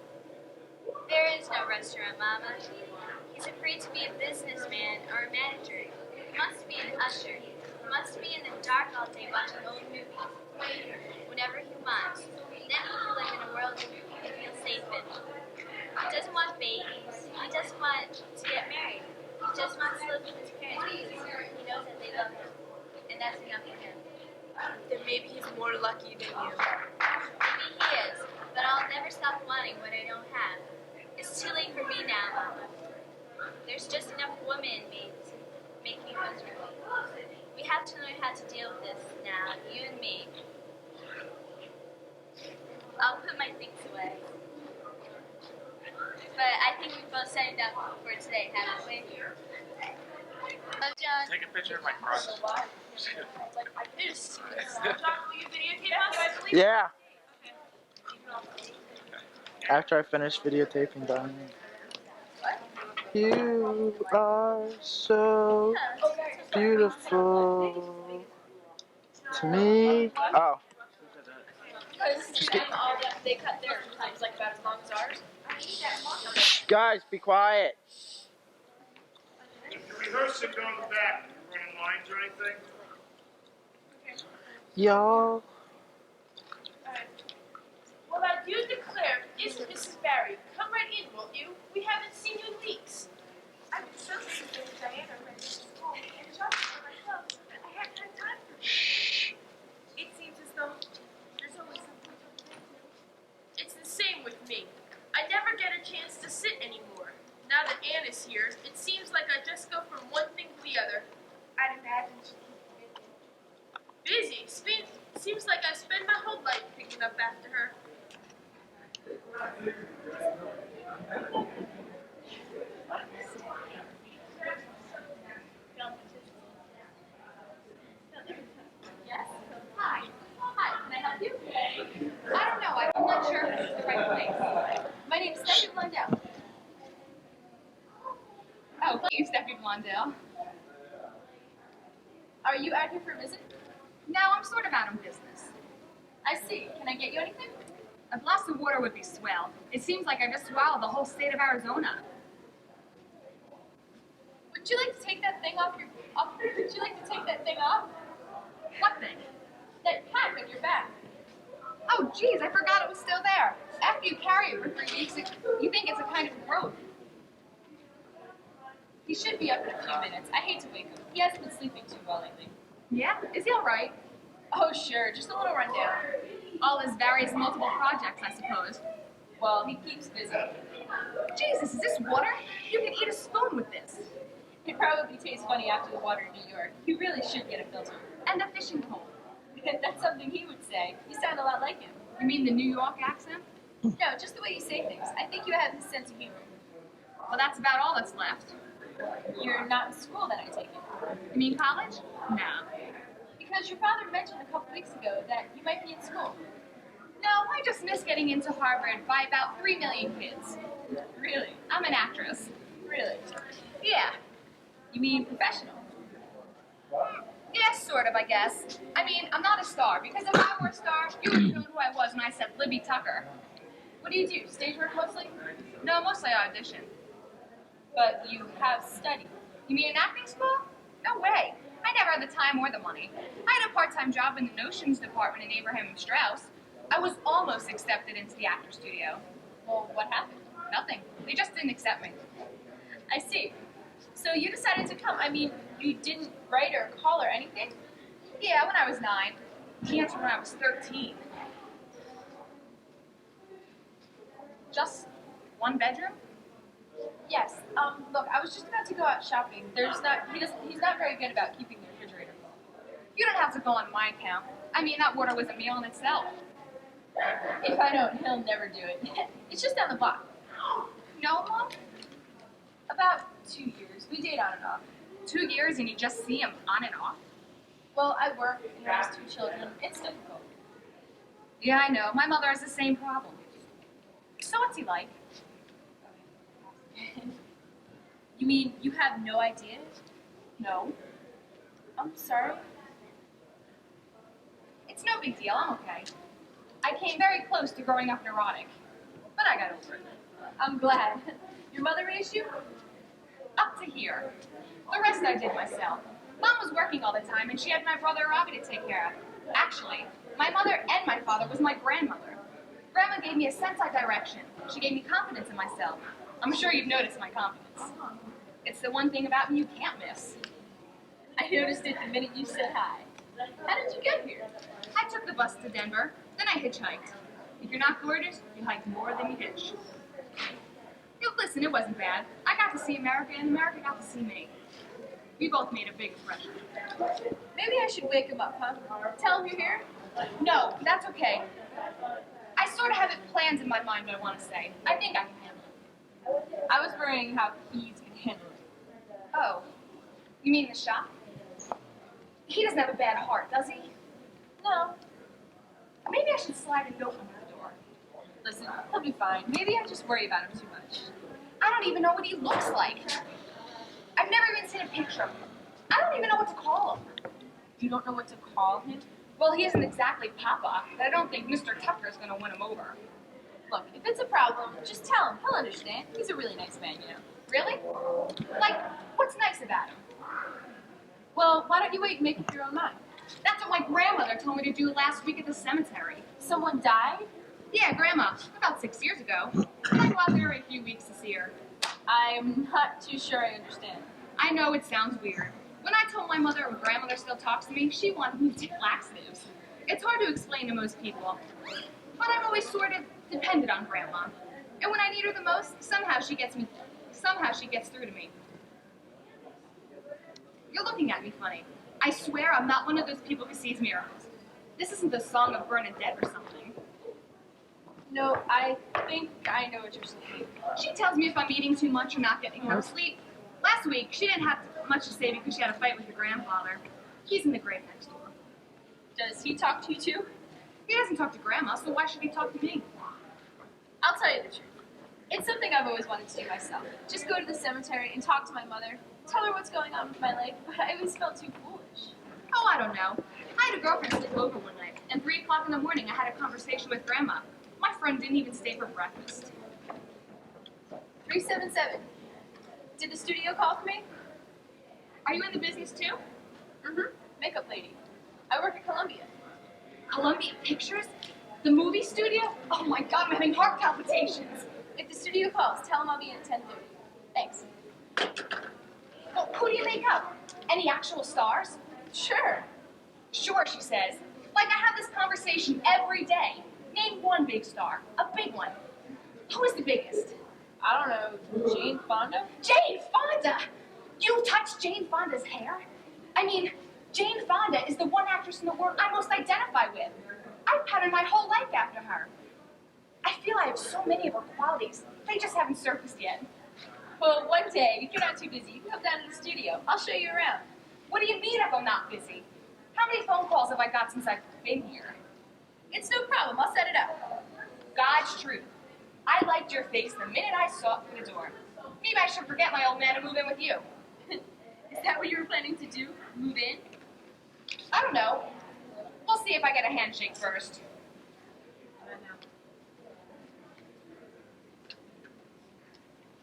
There is no restaurant, Mama. He's afraid to be a businessman or a manager. He wants to be an usher. He wants to be in the dark all day watching old movies. Whenever he wants. Then he can live in a world he can feel safe in. He doesn't want babies. He doesn't want to get married. He just wants to live with his parents because he knows that they love him. And that's enough for him. Then maybe he's more lucky than you. Maybe he is, but I'll never stop wanting what I don't have. It's too late for me now, Mama. There's just enough woman in me to make me miserable. We have to learn how to deal with this now, you and me. I'll put my things away. But I think we've both signed up for today, haven't we? Oh, John. Take a picture of my crotch. Yeah. After I finish videotaping, done. You are so beautiful to me. Oh. Just get. They cut their times like about as long as ours. Guys, be quiet. If you rehearse it, go in the back. You running lines or anything? Y'all. Well, I do declare, Mrs. Barry, come right in, won't you? We haven't seen you in weeks. I was so busy with Diana ready to school and shopping for myself that I hadn't had time for you. Shh. It seems as though there's always something to do. It's the same with me. anymore. Now that Anne is here, it seems like I just go from one thing to the other. I'd imagine she keeps busy. Busy? Seems like I spend my whole life picking up after her. Yes? Hi. Hi, can I help you? I don't know. I'm not sure if this is the right place. My name's Stephanie Blondell. Oh, thank you, Stephanie Blondell. Are you out here for a visit? No, I'm sort of out on business. I see. Can I get you anything? A glass of water would be swell. It seems like I just swallowed the whole state of Arizona. Would you like to take that thing off Would you like to take that thing off? What thing? That pack on your back. Oh, geez, I forgot it was still there. After you carry it for 3 weeks, you think it's a kind of growth. He should be up in a few minutes. I hate to wake him. He hasn't been sleeping too well lately. Yeah? Is he all right? Oh, sure. Just a little rundown. All his various multiple projects, I suppose. Well, he keeps busy. Jesus, is this water? You can eat a spoon with this. It probably tastes funny after the water in New York. You really should get a filter. And a fishing pole. That's something he would say. You sound a lot like him. You mean the New York accent? No, just the way you say things. I think you have his sense of humor. Well, that's about all that's left. You're not in school then, I take it. You mean college? No. Because your father mentioned a couple weeks ago that you might be in school. No, I just missed getting into Harvard by about 3 million kids. Really? I'm an actress. Really? Yeah. You mean professional? Yeah, sort of, I guess. I mean, I'm not a star, because if I were a star, you would have known who I was when I said Libby Tucker. What do you do? Stage work mostly? No, mostly audition. But you have studied. You mean in acting school? No way. I never had the time or the money. I had a part-time job in the notions department in Abraham and Strauss. I was almost accepted into the actor studio. Well, what happened? Nothing. They just didn't accept me. I see. So you decided to come. I mean, you didn't write or call or anything? Yeah, when I was 9. Cancer when I was 13. Just one bedroom? Yes. Look, I was just about to go out shopping. He's not very good about keeping the refrigerator full. You don't have to go on my account. I mean, that water was a meal in itself. If I don't, he'll never do it. It's just down the block. No, Mom? About 2 years. We date on and off. 2 years and you just see him on and off? Well, I work and raise 2 children. It's difficult. Yeah, I know. My mother has the same problem. So what's he like? You mean you have no idea? No. I'm sorry. It's no big deal. I'm okay. I came very close to growing up neurotic, but I got over it. I'm glad. Your mother raised you? Up to here. The rest I did myself. Mom was working all the time, and she had my brother Robbie to take care of. Actually, my mother and my father was my grandmother. Grandma gave me a sense of direction. She gave me confidence in myself. I'm sure you've noticed my confidence. It's the one thing about me you can't miss. I noticed it the minute you said hi. How did you get here? I took the bus to Denver, then I hitchhiked. If you're not gorgeous, you hike more than you hitch. Listen, it wasn't bad. I got to see America, and America got to see me. We both made a big impression. Maybe I should wake him up, huh? Tell him you're here? No, that's okay. I sort of have it planned in my mind what I want to say. I think I can handle it. I was worrying how Keith could handle it. Oh, you mean the shop? He doesn't have a bad heart, does he? No. Maybe I should slide a note under the door. Listen, he'll be fine. Maybe I just worry about him too much. I don't even know what he looks like. I've never even seen a picture of him. I don't even know what to call him. You don't know what to call him? Well, he isn't exactly Papa, but I don't think Mr. Tucker's going to win him over. Look, if it's a problem, just tell him. He'll understand. He's a really nice man, you know. Really? Like, what's nice about him? Well, why don't you wait and make up your own mind? That's what my grandmother told me to do last week at the cemetery. Someone died? Yeah, Grandma. About 6 years ago. I go out there every few weeks to see her. I'm not too sure I understand. I know it sounds weird. When I told my mother or grandmother still talks to me, she wanted me to take laxatives. It's hard to explain to most people. But I've always sort of depended on Grandma. And when I need her the most, somehow she gets through to me. You're looking at me funny. I swear I'm not one of those people who sees miracles. This isn't the Song of Bernadette or something. No, I think I know what you're saying. She tells me if I'm eating too much or not getting enough sleep. Last week, she didn't have much to say because she had a fight with her grandfather. He's in the grave next door. Does he talk to you too? He doesn't talk to Grandma, so why should he talk to me? I'll tell you the truth. It's something I've always wanted to do myself. Just go to the cemetery and talk to my mother. Tell her what's going on with my life, but I always felt too foolish. Oh, I don't know. I had a girlfriend sleep over one night, and 3 o'clock in the morning I had a conversation with Grandma. My friend didn't even stay for breakfast. 377. Did the studio call for me? Are you in the business too? Mm-hmm. Makeup lady. I work at Columbia. Columbia Pictures? The movie studio? Oh my God, I'm having heart palpitations. If the studio calls, tell them I'll be in at 10:30. Thanks. Well, who do you make up? Any actual stars? Sure. Sure, she says. Like I have this conversation every day. Name one big star. A big one. Who is the biggest? I don't know. Jane Fonda? Jane Fonda! You touched Jane Fonda's hair? I mean, Jane Fonda is the one actress in the world I most identify with. I've patterned my whole life after her. I feel I have so many of her qualities. They just haven't surfaced yet. Well, one day, if you're not too busy, you can come down to the studio. I'll show you around. What do you mean if I'm not busy? How many phone calls have I got since I've been here? It's no problem. I'll set it up. God's truth. I liked your face the minute I saw it through the door. Maybe I should forget my old man and move in with you. Is that what you were planning to do? Move in? I don't know. We'll see if I get a handshake first.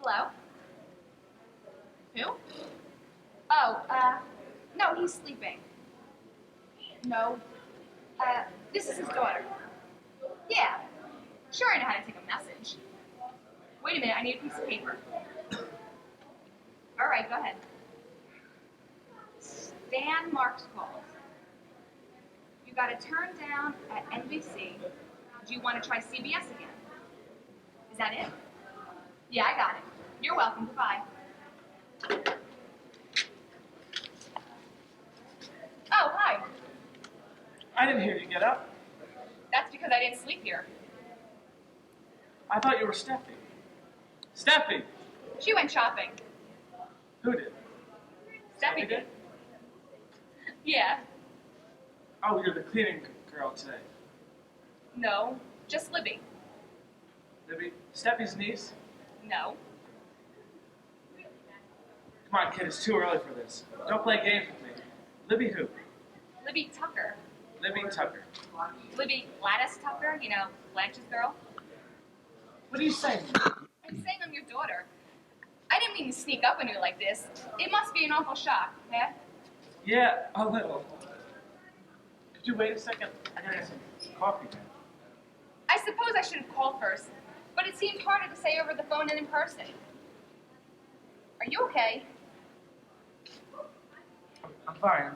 Hello? Who? Oh, no, he's sleeping. No. This is his daughter. Yeah. Sure, I know how to take a message. Wait a minute, I need a piece of paper. All right, go ahead. Stan Marks calls. You got to turn down at NBC. Do you want to try CBS again? Is that it? Yeah, I got it. You're welcome. Goodbye. Oh, hi. I didn't hear you get up. That's because I didn't sleep here. I thought you were Steffi. Steffi! She went shopping. Who did? Steffi did. Yeah. Oh, you're the cleaning girl today. No, just Libby. Libby? Steffi's niece? No. Come on, kid, it's too early for this. Don't play games with me. Libby who? Libby Tucker. Libby Tucker. Libby Gladys Tucker, you know, Blanche's girl. What are you saying? I'm saying I'm your daughter. I didn't mean to sneak up on you like this. It must be an awful shock, yeah? Yeah, a little. Could you wait a second? I gotta get some coffee. I suppose I should have called first, but it seemed harder to say over the phone than in person. Are you okay? I'm fine.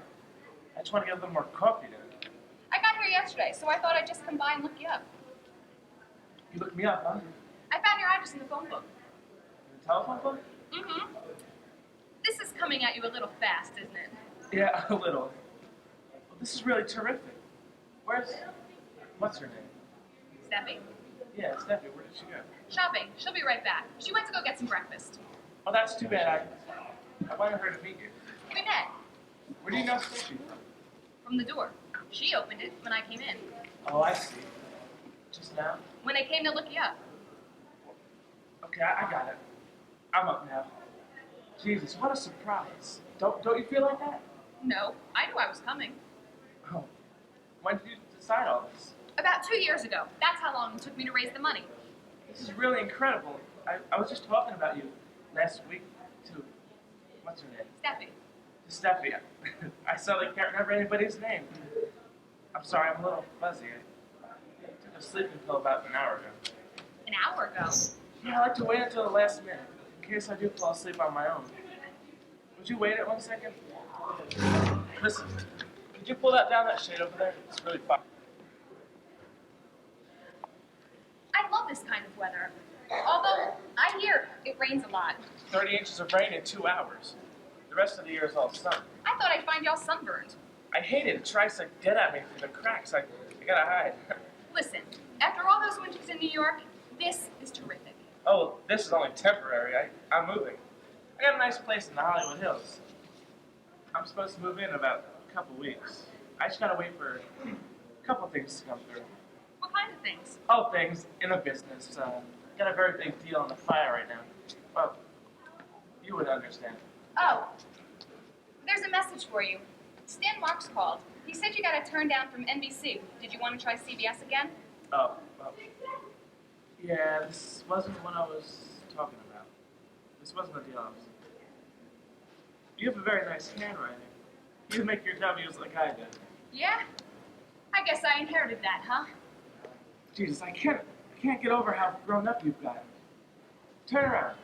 I just want to get a little more coffee then. I got here yesterday, so I thought I'd just come by and look you up. You looked me up, huh? I found your address in the phone book. In the telephone book? Mm-hmm. This is coming at you a little fast, isn't it? Yeah, a little. Well, this is really terrific. What's her name? Steffi. Yeah, Steffi. Where did she go? Shopping. She'll be right back. She went to go get some breakfast. Oh, that's too bad. I wanted her to meet you. We met. Where do you know Steffi from? From the door. She opened it when I came in. Oh, I see. Just now? When I came to look you up. Okay, I got it. I'm up now. Jesus, what a surprise. Don't you feel like that? No, I knew I was coming. Oh. When did you decide all this? About 2 years ago. That's how long it took me to raise the money. This is really incredible. I was just talking about you last week to, what's her name? Steffi. To Steffi. I suddenly can't remember anybody's name. I'm sorry, I'm a little fuzzy. I took a sleeping pill about an hour ago. An hour ago? Yeah, I like to wait until the last minute, in case I do fall asleep on my own. Would you wait 1 second? Listen, could you pull that down, that shade over there? It's really fun. I love this kind of weather. Although rains a lot. 30 inches of rain in 2 hours. The rest of the year is all sun. I thought I'd find y'all sunburned. I hate it. It tries to get at me through the cracks. I gotta hide. Listen, after all those winters in New York, this is terrific. Oh, this is only temporary. I'm moving. I got a nice place in the Hollywood Hills. I'm supposed to move in about a couple weeks. I just gotta wait for a couple things to come through. What kind of things? Oh, things in the business. Got a very big deal on the fire right now. Well, you would understand. Oh, there's a message for you. Stan Marks called. He said you got a turn down from NBC. Did you want to try CBS again? Oh, well, yeah, this wasn't what I was talking about. This wasn't the deal I was... You have a very nice handwriting. You make your W's like I did. Yeah? I guess I inherited that, huh? Jesus, I can't get over how grown up you've gotten. Turn around.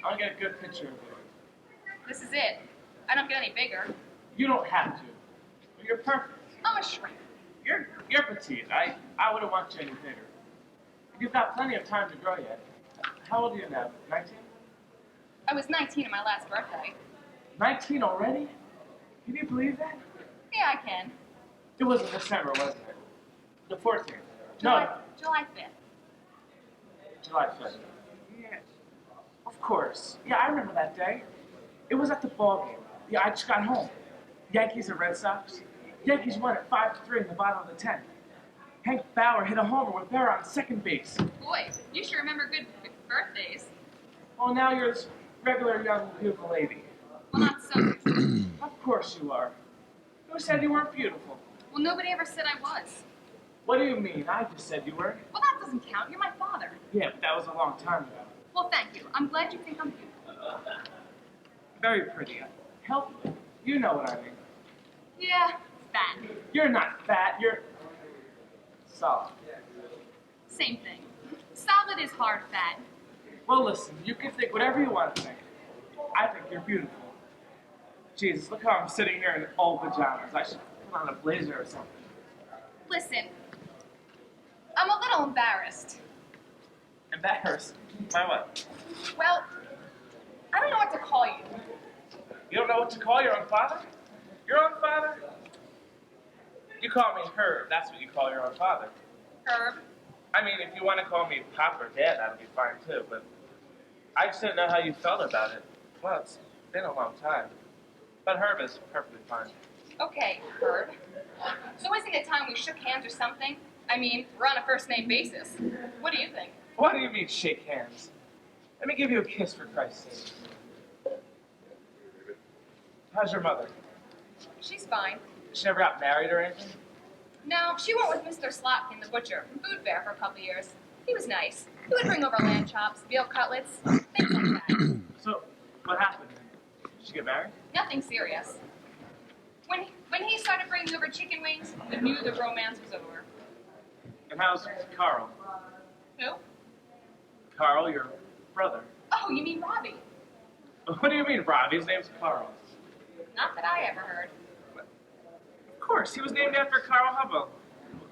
I want to get a good picture of you. This is it. I don't get any bigger. You don't have to. You're perfect. I'm a shrink. You're petite. I wouldn't want you any bigger. You've got plenty of time to grow yet. How old are you now? 19? I was 19 on my last birthday. 19 already? Can you believe that? Yeah, I can. It was in December, wasn't it? The 14th. July No, 5th. July 5th. Yeah. Of course. Yeah, I remember that day. It was at the ball game. Yeah, I just got home. Yankees and Red Sox. Yankees won at 5-3 in the bottom of the 10th. Hank Bauer hit a homer with Bear on second base. Boy, you sure remember good birthdays. Well, now you're this regular young beautiful lady. Well, not so. Of course you are. Who said you weren't beautiful? Well, nobody ever said I was. What do you mean? I just said you were. Well, that doesn't count. You're my father. Yeah, but that was a long time ago. Well, thank you. I'm glad you think I'm beautiful. Very pretty. Healthy. You know what I mean. Yeah, fat. You're not fat. You're solid. Same thing. Solid is hard fat. Well, listen. You can think whatever you want to think. I think you're beautiful. Jesus, look how I'm sitting here in old pajamas. I should put on a blazer or something. Listen, I'm a little embarrassed. Embarrassed? By what? Well, I don't know what to call you. You don't know what to call your own father? Your own father? You call me Herb. That's what you call your own father. Herb. I mean, if you want to call me Pop or Dad, that'll be fine too, but I just didn't know how you felt about it. Well, it's been a long time. But Herb is perfectly fine. Okay, Herb. So isn't it time we shook hands or something? I mean, we're on a first-name basis. What do you think? What do you mean, shake hands? Let me give you a kiss, for Christ's sake. How's your mother? She's fine. She never got married or anything? No, she went with Mr. Slotkin, the butcher, from Food Fair for a couple years. He was nice. He would bring over lamb chops, veal cutlets, things like that. So, what happened? Did she get married? Nothing serious. When he started bringing over chicken wings, we knew the romance was over. And how's Carl? Who? Carl, your brother. Oh, you mean Robbie? What do you mean, Rob? His name's Carl. Not that I ever heard. Of course, he was named after Carl Hubble,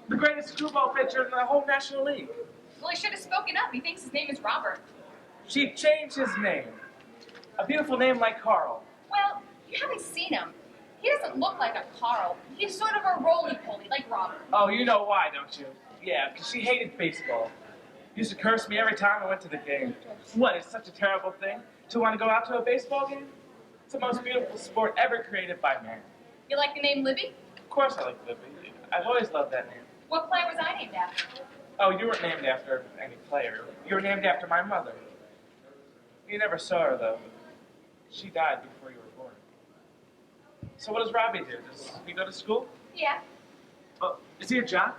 the greatest screwball pitcher in the whole National League. Well, he should have spoken up. He thinks his name is Robert. She changed his name. A beautiful name like Carl. Well, you haven't seen him. He doesn't look like a Carl. He's sort of a roly-poly, like Robert. Oh, you know why, don't you? Yeah, because she hated baseball. Used to curse me every time I went to the game. What, it's such a terrible thing to want to go out to a baseball game? It's the most beautiful sport ever created by man. You like the name Libby? Of course I like Libby. I've always loved that name. What player was I named after? Oh, you weren't named after any player. You were named after my mother. You never saw her, though. She died before you were born. So what does Robbie do? Does he go to school? Yeah. Oh, is he a jock?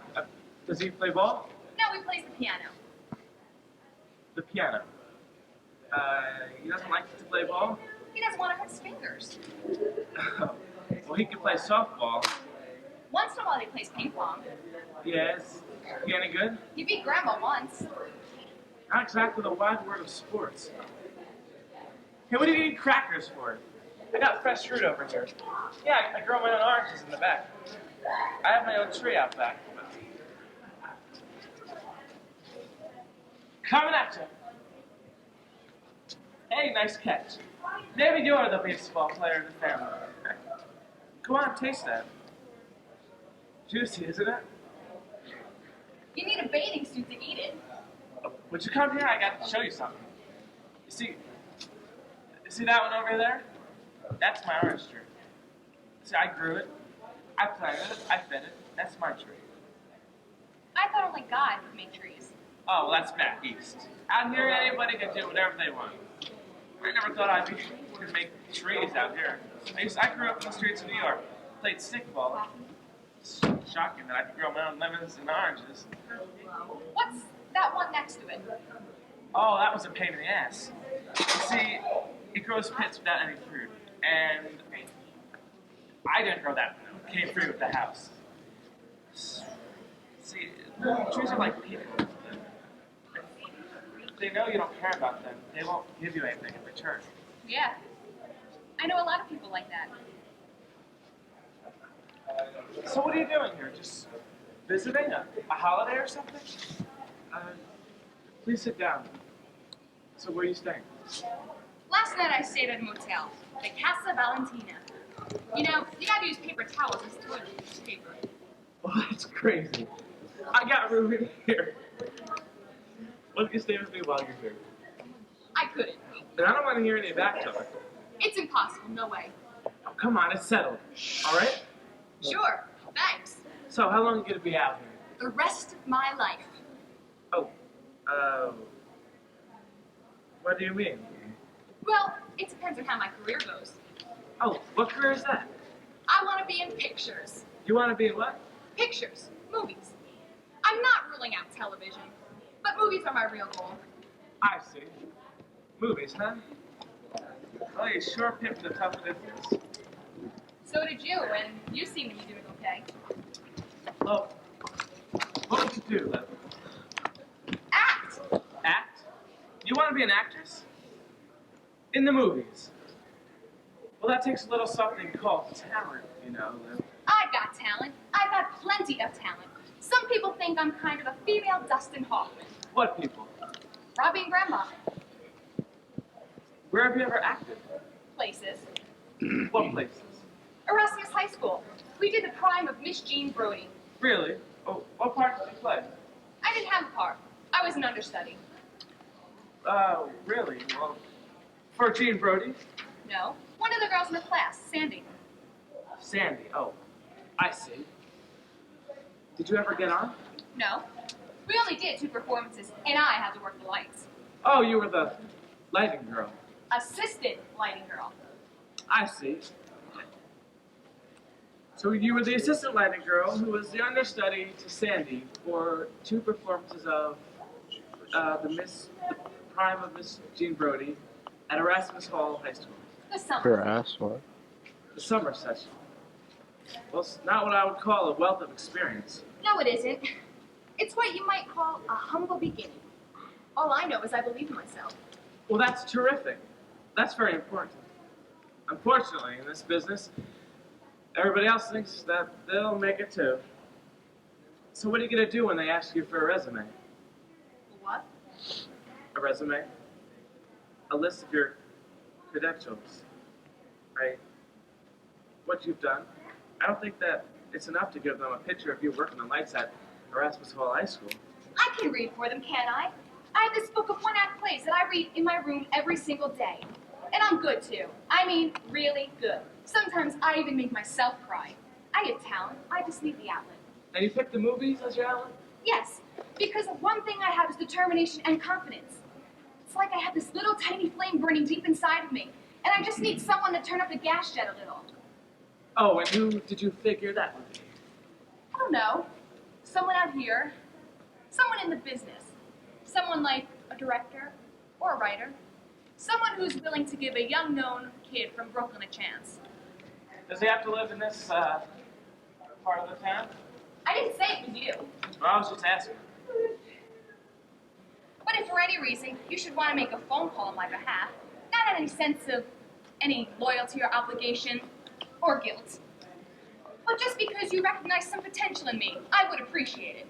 Does he play ball? No, he plays the piano. The piano. He doesn't like to play ball? He doesn't want to hurt his fingers. Well, he can play softball. Once in a while he plays ping pong. Yes. He any good? He beat Grandma once. Not exactly the wide word of sports. Hey, what do you need crackers for? I got fresh fruit over here. Yeah, I grow my own oranges in the back. I have my own tree out back. Coming at you. Hey, nice catch. Maybe you're the baseball player in the family. Come on, taste that. Juicy, isn't it? You need a bathing suit to eat it. Would you come here? I got to show you something. You see that one over there? That's my orange tree. See, I grew it, I planted it, I fed it. That's my tree. I thought only God could make trees. Oh, well, that's back east. Out here, anybody can do whatever they want. I never thought could make trees out here. I grew up in the streets of New York, played stickball. It's shocking that I could grow my own lemons and oranges. What's that one next to it? Oh, that was a pain in the ass. You see, it grows pits without any fruit. And I didn't grow that one. It came free with the house. See, trees are like people. If they know you don't care about them, they won't give you anything in return. Yeah. I know a lot of people like that. So what are you doing here? Just visiting? A holiday or something? Please sit down. So where are you staying? Last night I stayed at a motel, the Casa Valentina. You know, you gotta use paper towels as toilet paper. Oh, that's crazy. I got room in here. Why don't you stay with me while you're here? I couldn't. And I don't want to hear any back talk. It's impossible, no way. Oh, come on, it's settled. All right? Sure, thanks. So how long are you going to be out here? The rest of my life. What do you mean? Well, it depends on how my career goes. Oh, what career is that? I want to be in pictures. You want to be in what? Pictures. Movies. I'm not ruling out television, but movies are my real goal. I see. Movies, huh? Well, you sure picked the tough business. So did you, and you seem to be doing okay. Well, what would you do, then? Act! Act? You want to be an actress? In the movies? Well, that takes a little something called talent, you know. I've got talent. I've got plenty of talent. Some people think I'm kind of a female Dustin Hoffman. What people? Robbie and Grandma. Where have you ever acted? Places. What places? Erasmus High School. We did the prime of Miss Jean Brodie. Really? Oh, what part did you play? I didn't have a part. I was an understudy. Really? Well, for Jean Brodie? No. One of the girls in the class, Sandy. Sandy, oh, I see. Did you ever get on? No. We only did 2 performances, and I had to work the lights. Oh, you were the lighting girl. Assistant lighting girl. I see. So you were the assistant lighting girl who was the understudy to Sandy for 2 performances of the prime of Miss Jean Brodie at Erasmus Hall High School. The summer. Her ass, what? The summer session. Well, it's not what I would call a wealth of experience. No, it isn't. It's what you might call a humble beginning. All I know is I believe in myself. Well, that's terrific. That's very important. Unfortunately, in this business, everybody else thinks that they'll make it too. So what are you going to do when they ask you for a resume? What? A resume? A list of your credentials. What you've done. I don't think that it's enough to give them a picture of you working the lights at Erasmus Hall High School. I can read for them, can't I? I have this book of one-act plays that I read in my room every single day. And I'm good, too. I mean, really good. Sometimes I even make myself cry. I have talent. I just need the outlet. And you picked the movies as your outlet? Yes, because one thing I have is determination and confidence. It's like I have this little tiny flame burning deep inside of me, and I just need someone to turn up the gas jet a little. Oh, and who did you figure that would be? I don't know. Someone out here. Someone in the business. Someone like a director or a writer. Someone who's willing to give a young, known kid from Brooklyn a chance. Does he have to live in this part of the town? I didn't say it was you. Well, I was just asking. But if for any reason you should want to make a phone call on my behalf, not in any sense of any loyalty or obligation or guilt, but just because you recognize some potential in me, I would appreciate it.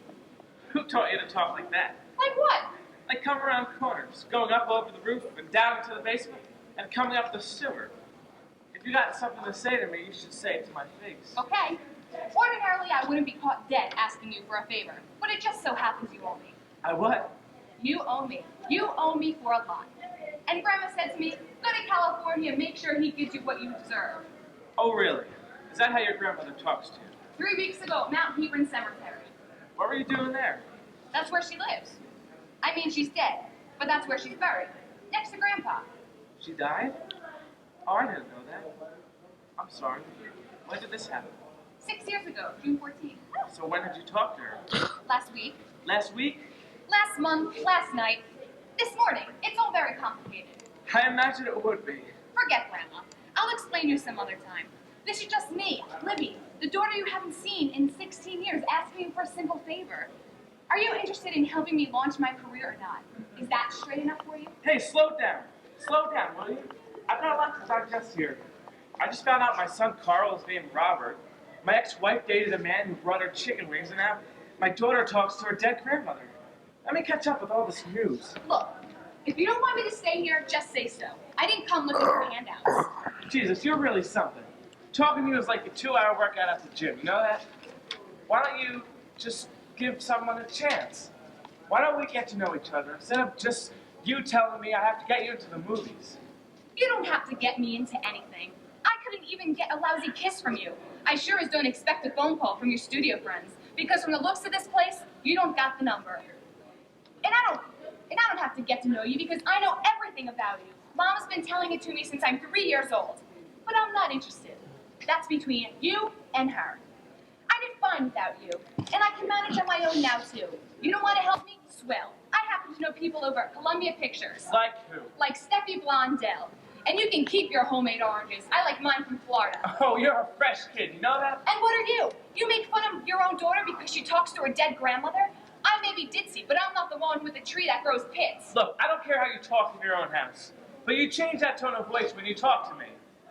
Who taught you to talk like that? Like what? They come around corners, going up over the roof and down into the basement, and coming up the sewer. If you got something to say to me, you should say it to my face. Okay. Ordinarily, I wouldn't be caught dead asking you for a favor, but it just so happens you owe me. I what? You owe me. You owe me for a lot. And Grandma said to me, go to California and make sure he gives you what you deserve. Oh, really? Is that how your grandmother talks to you? 3 weeks ago at Mount Hebron Cemetery. What were you doing there? That's where she lives. I mean, she's dead, but that's where she's buried, next to Grandpa. She died? Oh, I didn't know that. I'm sorry. When did this happen? 6 years ago, June 14th. So when did you talk to her? Last week. Last week? Last month, last night, this morning. It's all very complicated. I imagine it would be. Forget Grandma. I'll explain you some other time. This is just me, Libby, the daughter you haven't seen in 16 years, asking you for a simple favor. Are you interested in helping me launch my career or not? Is that straight enough for you? Hey, slow down. Slow down, will you? I've got a lot to digest here. I just found out my son Carl is named Robert. My ex-wife dated a man who brought her chicken wings, and now my daughter talks to her dead grandmother. Let me catch up with all this news. Look, if you don't want me to stay here, just say so. I didn't come looking for handouts. Jesus, you're really something. Talking to you is like a 2-hour workout at the gym, you know that? Why don't you just give someone a chance? Why don't we get to know each other instead of just you telling me I have to get you into the movies? You don't have to get me into anything. I couldn't even get a lousy kiss from you. I sure as don't expect a phone call from your studio friends, because from the looks of this place, you don't got the number. And I don't have to get to know you because I know everything about you. Mama's been telling it to me since I'm 3 years old. But I'm not interested. That's between you and her. I did fine without you, and I can manage on my own now too. You don't want to help me? Swell. I happen to know people over at Columbia Pictures. Like who? Like Steffi Blondell. And you can keep your homemade oranges. I like mine from Florida. Oh, you're a fresh kid, you know that? And what are you? You make fun of your own daughter because she talks to her dead grandmother? I may be ditzy, but I'm not the one with the tree that grows pits. Look, I don't care how you talk in your own house, but you change that tone of voice when you talk to me.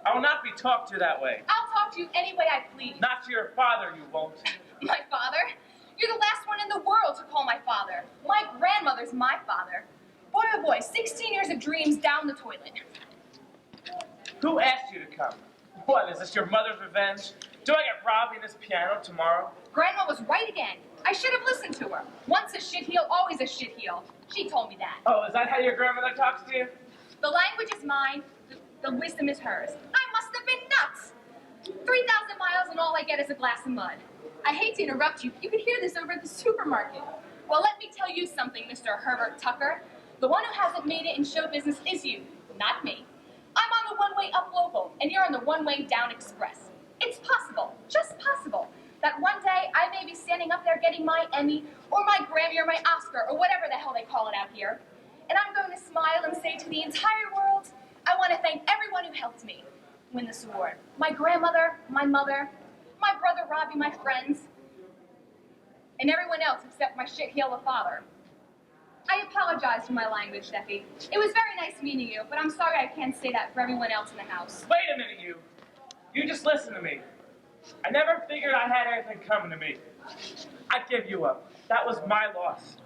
I will not be talked to that way. I'll talk to you any way I please. Not to your father, you won't. My father? You're the last one in the world to call my father. My grandmother's my father. Boy, oh boy, 16 years of dreams down the toilet. Who asked you to come? What, is this your mother's revenge? Do I get robbing this piano tomorrow? Grandma was right again. I should have listened to her. Once a shitheel, always a shitheel. She told me that. Oh, is that how your grandmother talks to you? The language is mine. The wisdom is hers. I must have been nuts. 3,000 miles and all I get is a glass of mud. I hate to interrupt you, but you can hear this over at the supermarket. Well, let me tell you something, Mr. Herbert Tucker. The one who hasn't made it in show business is you, not me. I'm on the one-way up local, and you're on the one-way down express. It's possible, just possible, that one day I may be standing up there getting my Emmy, or my Grammy, or my Oscar, or whatever the hell they call it out here. And I'm going to smile and say to the entire world, I want to thank everyone who helped me win this award. My grandmother, my mother, my brother Robbie, my friends, and everyone else except my shitheel father. I apologize for my language, Steffi. It was very nice meeting you, but I'm sorry I can't say that for everyone else in the house. Wait a minute, you. You just listen to me. I never figured I had anything coming to me. I give you up. That was my loss.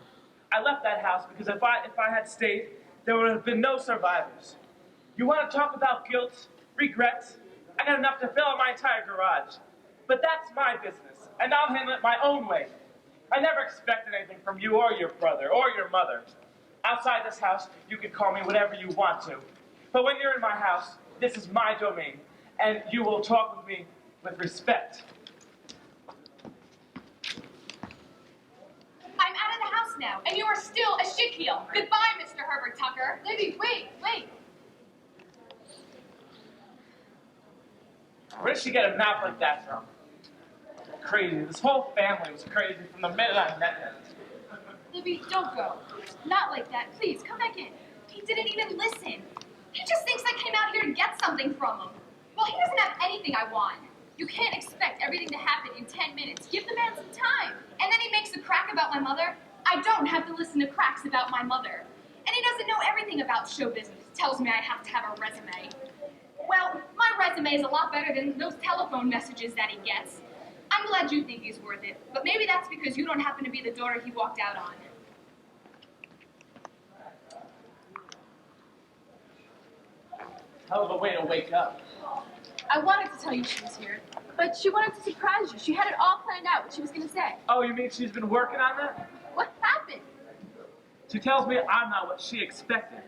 I left that house because if I had stayed, there would have been no survivors. You want to talk about guilt, regrets? I got enough to fill up my entire garage. But that's my business, and I'll handle it my own way. I never expected anything from you or your brother or your mother. Outside this house, you can call me whatever you want to. But when you're in my house, this is my domain, and you will talk with me with respect. I'm out of the house now, and you are still a shitheel. Goodbye, Mr. Herbert Tucker. Libby, wait. Where did she get a mouth like that from? Crazy. This whole family was crazy from the minute I met him. Libby, don't go. Not like that. Please, come back in. He didn't even listen. He just thinks I came out here to get something from him. Well, he doesn't have anything I want. You can't expect everything to happen in 10 minutes. Give the man some time. And then he makes a crack about my mother. I don't have to listen to cracks about my mother. And he doesn't know everything about show business. Tells me I have to have a resume. Well, my resume is a lot better than those telephone messages that he gets. I'm glad you think he's worth it, but maybe that's because you don't happen to be the daughter he walked out on. Hell of a way to wake up. I wanted to tell you she was here, but she wanted to surprise you. She had it all planned out what she was going to say. Oh, you mean she's been working on that? What happened? She tells me I'm not what she expected.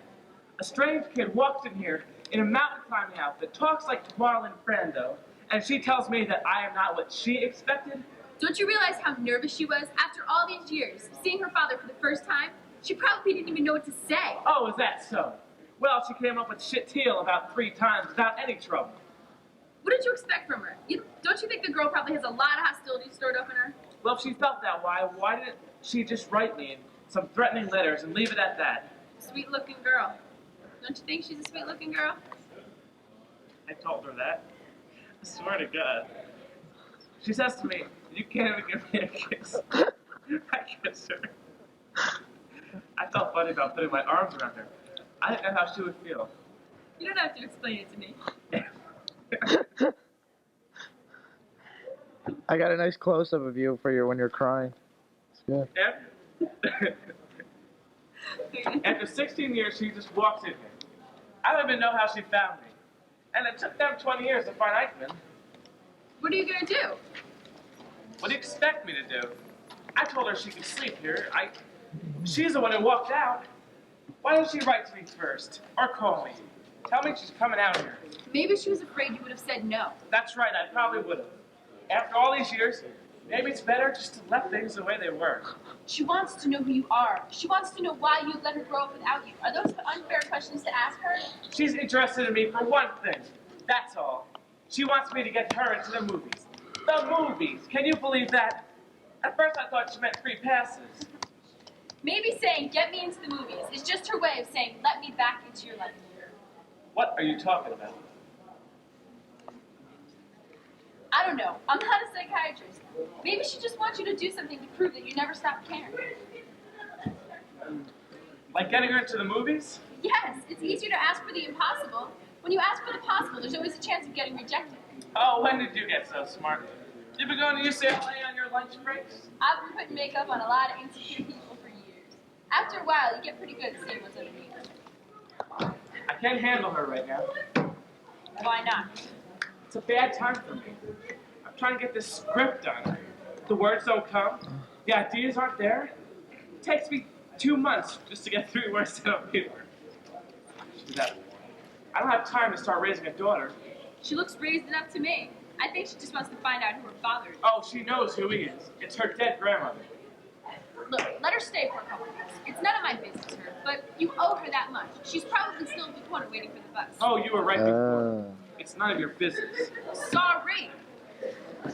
A strange kid walks in here in a mountain climbing outfit, talks like Marlon Brando, and she tells me that I am not what she expected? Don't you realize how nervous she was after all these years, seeing her father for the first time? She probably didn't even know what to say. Oh, is that so? Well, she came up with shit teal about 3 times without any trouble. What did you expect from her? Don't you think the girl probably has a lot of hostility stored up in her? Well, if she felt that way, why didn't she just write me some threatening letters and leave it at that? Sweet-looking girl. Don't you think she's a sweet-looking girl? I told her that. I swear to God. She says to me, you can't even give me a kiss. I kiss her. I felt funny about putting my arms around her. I didn't know how she would feel. You don't have to explain it to me. I got a nice close-up of you for your when you're crying. It's good. After 16 years, she just walks in here. I don't even know how she found me. And it took them 20 years to find Eichmann. What are you going to do? What do you expect me to do? I told her she could sleep here. She's the one who walked out. Why didn't she write to me first? Or call me? Tell me she's coming out here. Maybe she was afraid you would have said no. That's right, I probably would have. After all these years, maybe it's better just to let things the way they were. She wants to know who you are. She wants to know why you let her grow up without you. Are those unfair questions to ask her? She's interested in me for one thing. That's all. She wants me to get her into the movies. The movies! Can you believe that? At first I thought she meant free passes. Maybe saying, get me into the movies, is just her way of saying, let me back into your life. What are you talking about? I don't know. I'm not a psychiatrist. Maybe she just wants you to do something to prove that you never stopped caring. Like getting her into the movies? Yes, it's easier to ask for the impossible. When you ask for the possible, there's always a chance of getting rejected. Oh, when did you get so smart? You've been going to UCLA on your lunch breaks? I've been putting makeup on a lot of insecure people for years. After a while, you get pretty good at seeing what's underneath. I can't handle her right now. Why not? It's a bad time for me. I'm trying to get this script done. The words don't come. The ideas aren't there. It takes me 2 months just to get 3 words down on paper. I don't have time to start raising a daughter. She looks raised enough to me. I think she just wants to find out who her father is. Oh, she knows who he is. It's her dead grandmother. Look, let her stay for a couple weeks. It's none of my business, her, but you owe her that much. She's probably still in the corner waiting for the bus. Oh, you were right before. It's none of your business. Sorry. All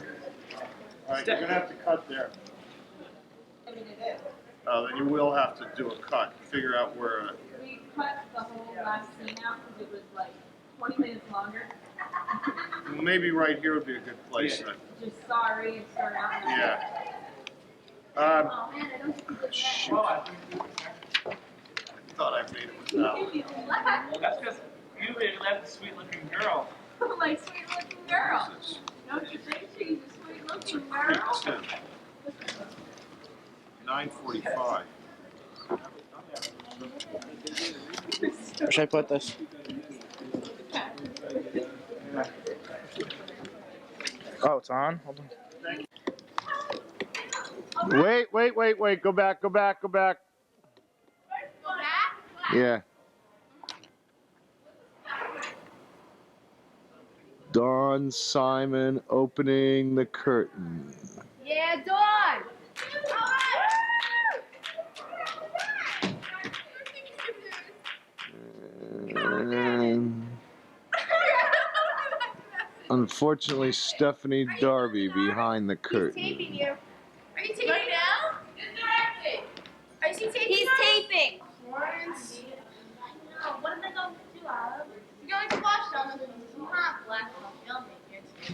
right, you're going to have to cut there. Then you will have to do a cut. Figure out where... We cut the whole last scene out because it was like 20 minutes longer. Maybe right here would be a good place. Yeah. Then. Just sorry and start out. Yeah. Oh man, I don't think you did Shoot. Well, I thought I made it without. that. that's because you left a sweet-looking girl. My sweet-looking girl. Don't you think she's a sweet-looking girl? 9:45. Where should I put this? Oh, it's on? Hold on. Wait. Go back. Go back? Yeah. Dawn Simon opening the curtain. Yeah, Dawn! And unfortunately, Stephanie Darby behind the curtain. Taping you. Are you taping now? Are you taping? He's taping. Florence. No, what am I going to do, Olive? You're going to watch them and some hot black filming here too.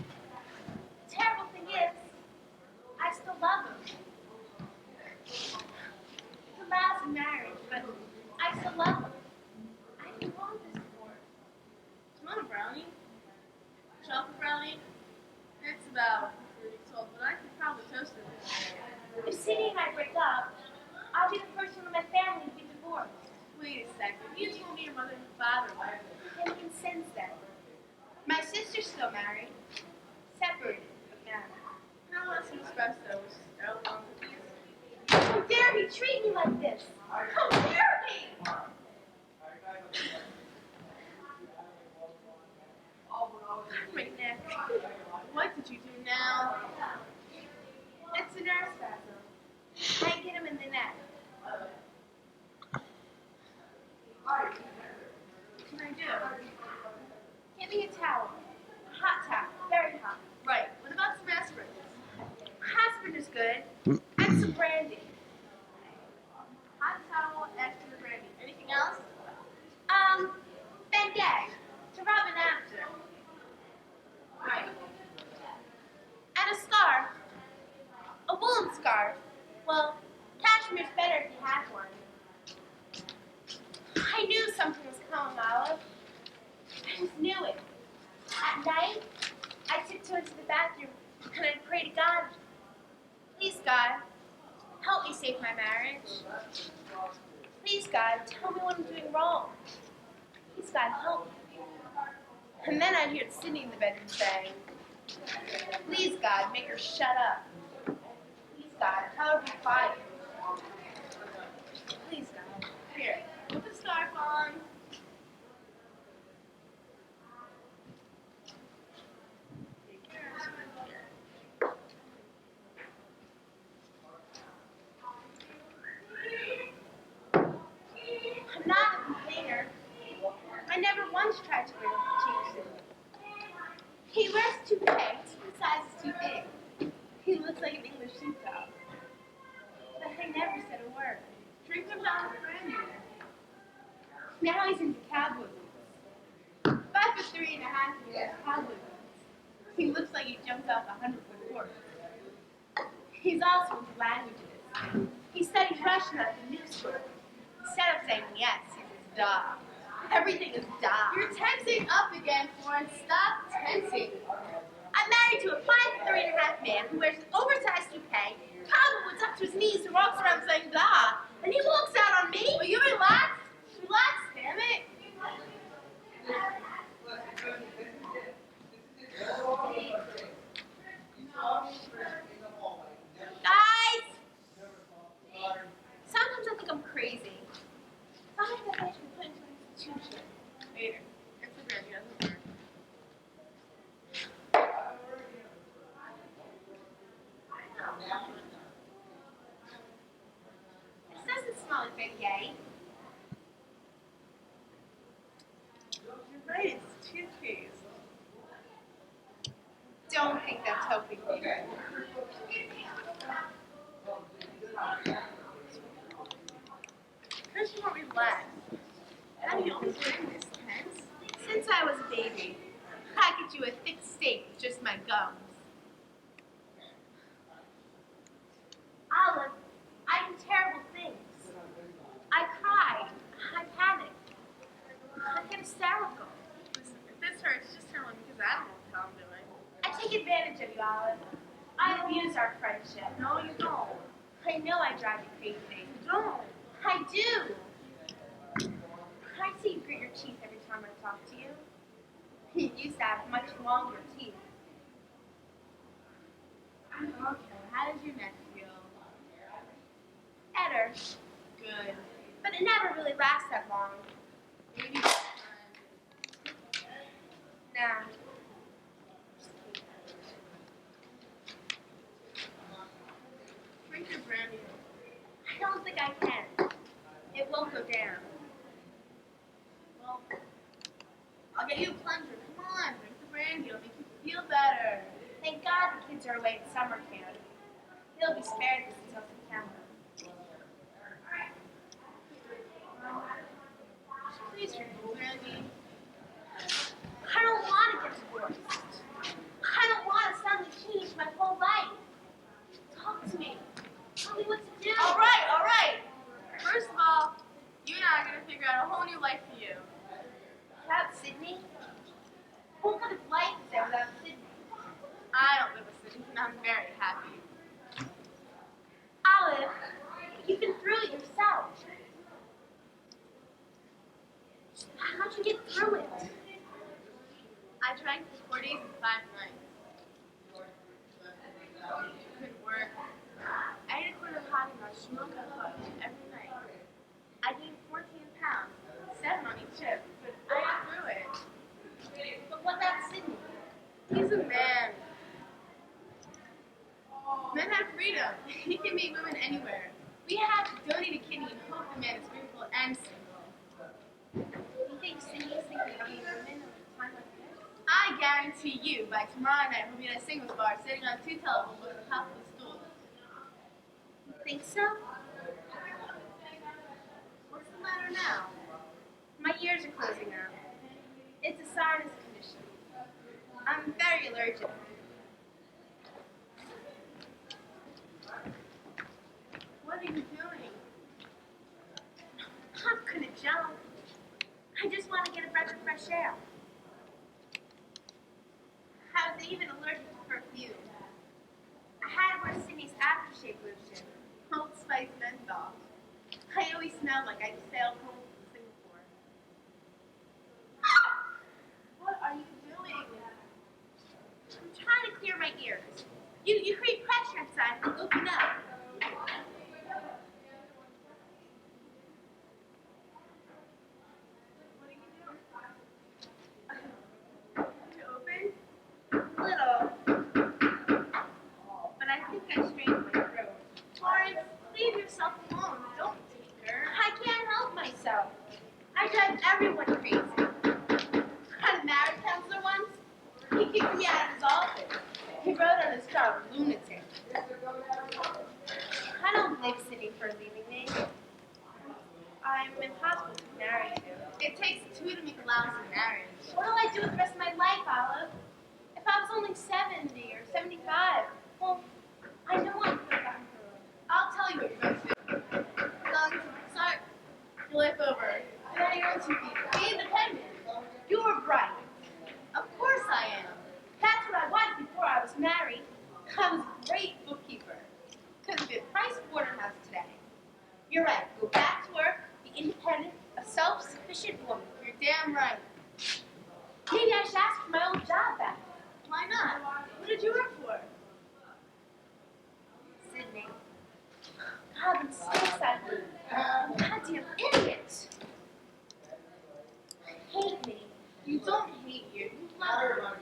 The terrible thing is, I still love him. It's a last marriage, but I still love him. I didn't want this before. Do you want a brownie? Chocolate brownie? It's about 3 weeks old, but I could probably toast it. If Cindy and I break up, I'll be the first one in my family to be divorced. Wait a second. You told me your mother and father left. And even since then, My sister's still married. separated but married. How else am I supposed to know long with you? How dare he treat me like this? How dare he? My neck. What did you do now? It's a nerve spasm. I get him in the neck. What can I do? Give me a towel. A hot towel. Very hot. Right. What about some aspirin? Aspirin is good. And some brandy. Hot towel, extra brandy. Anything else? Bengay. To rub it after. Right. And a scarf. A woolen scarf. Well, cashmere's better if you have one. I knew something was coming, Olive. I just knew it. At night, I tiptoe into the bathroom and I'd pray to God. Please, God, help me save my marriage. Please, God, tell me what I'm doing wrong. Please, God, help me. And then I'd hear Sydney in the bedroom saying, please, God, make her shut up. Please, God, tell her to be quiet. Please, God. Here. Put the scarf on. Take your aspirin here. I'm not a complainer. I never once tried to wear cheeks. He wears toupee, 2 sizes too big. He looks like an English sheepdog. But I never said a word. Drink some down with brandy. Now he's into cowboy boots. 5'3" and a half, and he wears cowboy boots. He looks like he jumped off a 100-foot horse. He's also into languages. He studied Russian at the new school. Instead of saying yes, he says da. Everything is da. You're tensing up again, Florence. Stop tensing. I'm married to a 5'3" and a half man who wears an oversized toupee, cowboy boots up to his knees, and walks around saying da. And he walks out on me. Will you relax? Relax, damn it. Guys! Sometimes I think I'm crazy. Sometimes I think I should be put into an institution. Later. It's the brandy, doesn't work. This doesn't smell like Bengay. You're right, it's toothpaste. Don't think that's helping me. Chris, you won't relax. How do you always getting this tense? Since I was a baby, I could chew a thick steak with just my gums. Olive, I do terrible things. I cry. I panic. I get hysterical. Listen, if this hurts, just tell him because I don't know what I'm doing. I take advantage of you, Olive. I abuse our friendship. No, you don't. I know I drive you crazy. You don't. I do. I see you grit your teeth every time I talk to you. You used to have much longer teeth. Okay, how does your neck feel? Better. Good. But it never really lasts that long. Maybe next time. Nah. Drink your brandy. I don't think I can. It won't go down. Well, I'll get you a plunger. Come on, drink the brandy. It'll make you feel better. Thank God the kids are away at summer camp. He'll be spared this until September. Please drink the brandy. I don't want to get divorced. I don't want to suddenly change my whole life. Talk to me. Tell me what to do. All right. First of all, you and I are going to figure out a whole new life for you. Without Sydney? What kind of life is there without Sydney? I don't live with Sydney, and I'm very happy. Olive, you've been through it yourself. can get through it. I drank for 4 days and 5 nights. Couldn't work. I ate a quarter of hot and smoked a hook every night. I gained 14 pounds, 7 on each hip, but I got through it. But what about Sydney? He's a man. Men have freedom. He can meet women anywhere. We have to donate a kidney and hope the man is grateful and single. You think Sydney's thinking of being a woman at a time like this? I guarantee you, by tomorrow night, we'll be at a singles bar sitting on 2 telephones with a couple of stools. You think so? What's the matter now? My ears are closing up. It's a sinus condition. I'm very allergic. What are you doing? I'm gonna jump. I just want to get a breath of fresh air. I was even allergic to perfume. I had to wear Sydney's aftershave lotion, Old Spice menthol. I always smelled like I sailed home from Singapore. What are you doing? I'm trying to clear my ears. You create pressure inside and open up. Little, but I think I strained my throat. Florence, leave yourself alone. Don't take her. I can't help myself. I drive everyone crazy. I had a marriage counselor once. He kicked me out of his office. He wrote on his car, lunatic. I don't blame Sydney for leaving me. I'm impossible to be married to. It takes 2 to make a lousy marriage. What will I do with the rest of my life, Olive? If I was only 70 or 75, well, I know I could have gotten through it. I'll tell you what you're going to do. You're going to start your life over. Get on your own 2 feet. Be independent. You're right. Of course I am. That's what I wanted before I was married. I was a great bookkeeper. Couldn't be a price waterhouse today. You're right. Go back to work. Be independent. A self-sufficient woman. You're damn right. Maybe I should ask for my old job back. Why not? What did you work for? Sydney. God, I'm so excited. Goddamn idiot. Hate me. You don't hate you. You love her.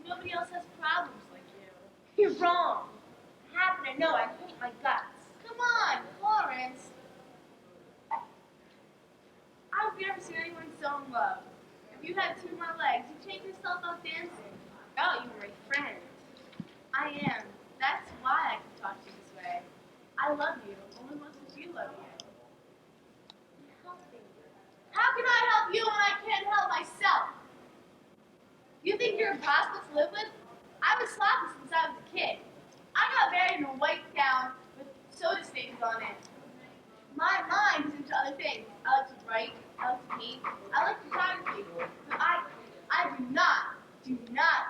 Nobody else has problems like you. You're wrong. I happen to know I hate my guts. Come on, Florence. I hope you never seen anyone so in love. If you had 2 more legs, you'd take yourself out dancing. Oh, you were a friend. I am. That's why I can talk to you this way. I love you, only once as you love you. Help me. How can I help you when I can't help myself? You think you're impossible to live with? I've been sloppy since I was a kid. I got married in a white gown with soda stains on it. My mind is into other things. I like to write, I like to paint, I like photography. But I do not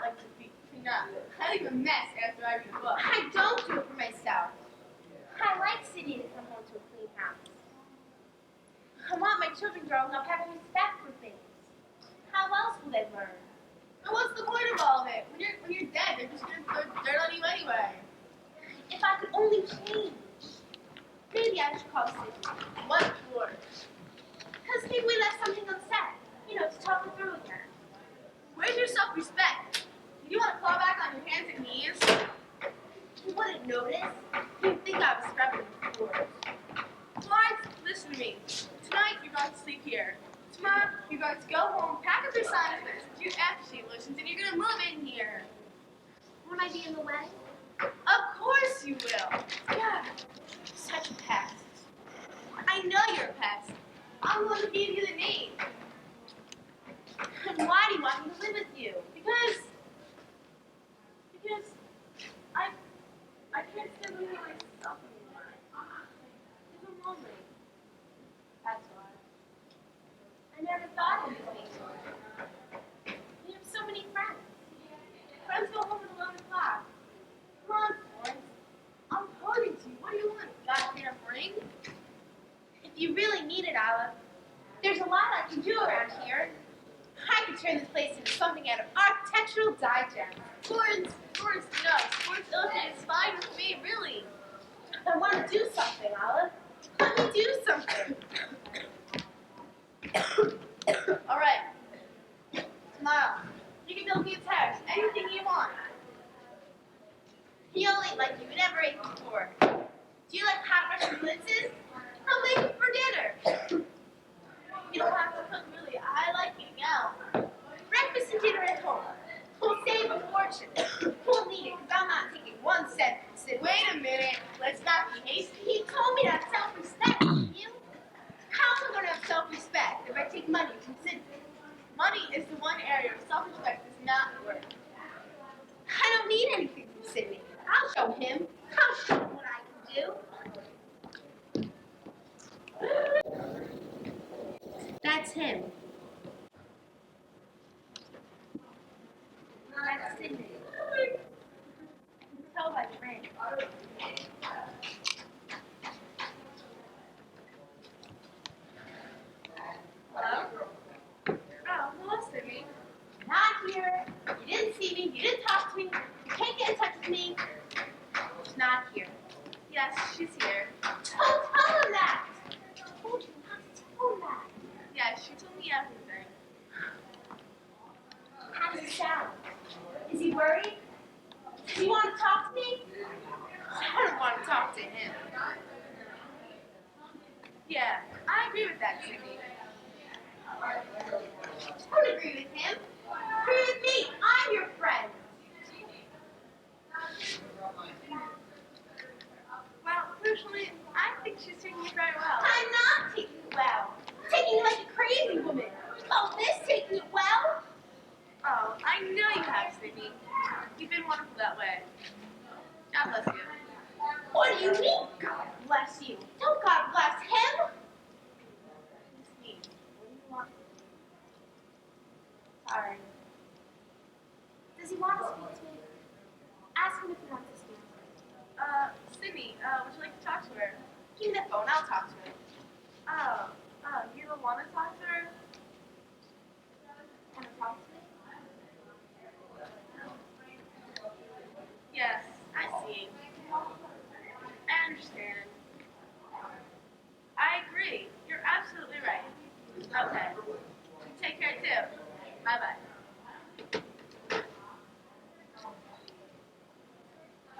like to clean up. I leave a mess after I read a book. I don't do it for myself. I like Sydney to come home to a clean house. I want my children growing up having respect for things. How else will they learn? And what's the point of all of it? When you're dead, they're just gonna throw dirt on you anyway. If I could only change. Maybe I should call Sydney. What for? Because maybe we left something unsaid. You know, to talk it through again. Where's your self-respect? You want to claw back on your hands and knees? You wouldn't notice. You'd think I was scrubbing the floors. Florence, listen to me. Tonight, you're going to sleep here. Tomorrow, you're going to go home, pack up your sinuses, do your aftershave lotions, and you're going to move in here. Won't I be in the way? Of course you will. God, such a pest. I know you're a pest. I'm the one who gave you the name. And why do you want me to live with you? Because I can't stand living by myself anymore. Because I'm lonely. That's why. I never thought of you anymore. We have so many friends. Friends go home at 11 o'clock. Come on, Florence. I'm quoting to you. What do you want? A goddamn ring? If you really need it, Olive, There's a lot I can do around here. I could turn this place into something out of Architectural Digest. Sports, no. Sports Illustrated is fine with me, really. I want to do something, Olive. Let me do something. All right. Tomorrow, you can build me a terrace, anything you want. You'll eat like you never ate before. Do you like hot Russian blitzes? I'll make it for dinner. You don't have to cook, really. I like eating out. Breakfast and dinner at home. We'll save a fortune. We'll need it, because I'm not taking 1 cent from Sid. Wait a minute. Let's not be hasty. He told me to have self-respect, didn't you? How's I going to have self-respect if I take money from Sid? Money is the one area where self-respect does not work. I don't need anything from Sydney. I'll show him. I'll show him what I can do. That's him. That's Sydney. I can tell by the ring. Hello? Oh, hello, Sydney. Not here. You didn't see me. You didn't talk to me. You can't get in touch with me. She's not here. Yes, she's here. Don't tell him that. I told you not to tell him that. Yeah, she told me everything. How does it sound? Is he worried? Does he want to talk to me? I don't want to talk to him. Yeah, I agree with that, Sydney. Don't agree with him. Agree with me. I'm your friend. Well, personally, I think she's taking it very well. I'm not taking it well. I'm taking it like a crazy woman. You call this taking it well? Oh, I know you have, Sydney. You've been wonderful that way. God bless you. What do you mean, God bless you? Don't God bless him? Sydney, what do you want? Sorry. Does he want to speak to me? Ask him if he wants to speak to me. Sydney, would you like to talk to her? Give me the phone. I'll talk to him. You don't want to talk to her? Want to talk to me? Yes, I see. I understand. I agree. You're absolutely right. Okay. You take care too. Bye-bye.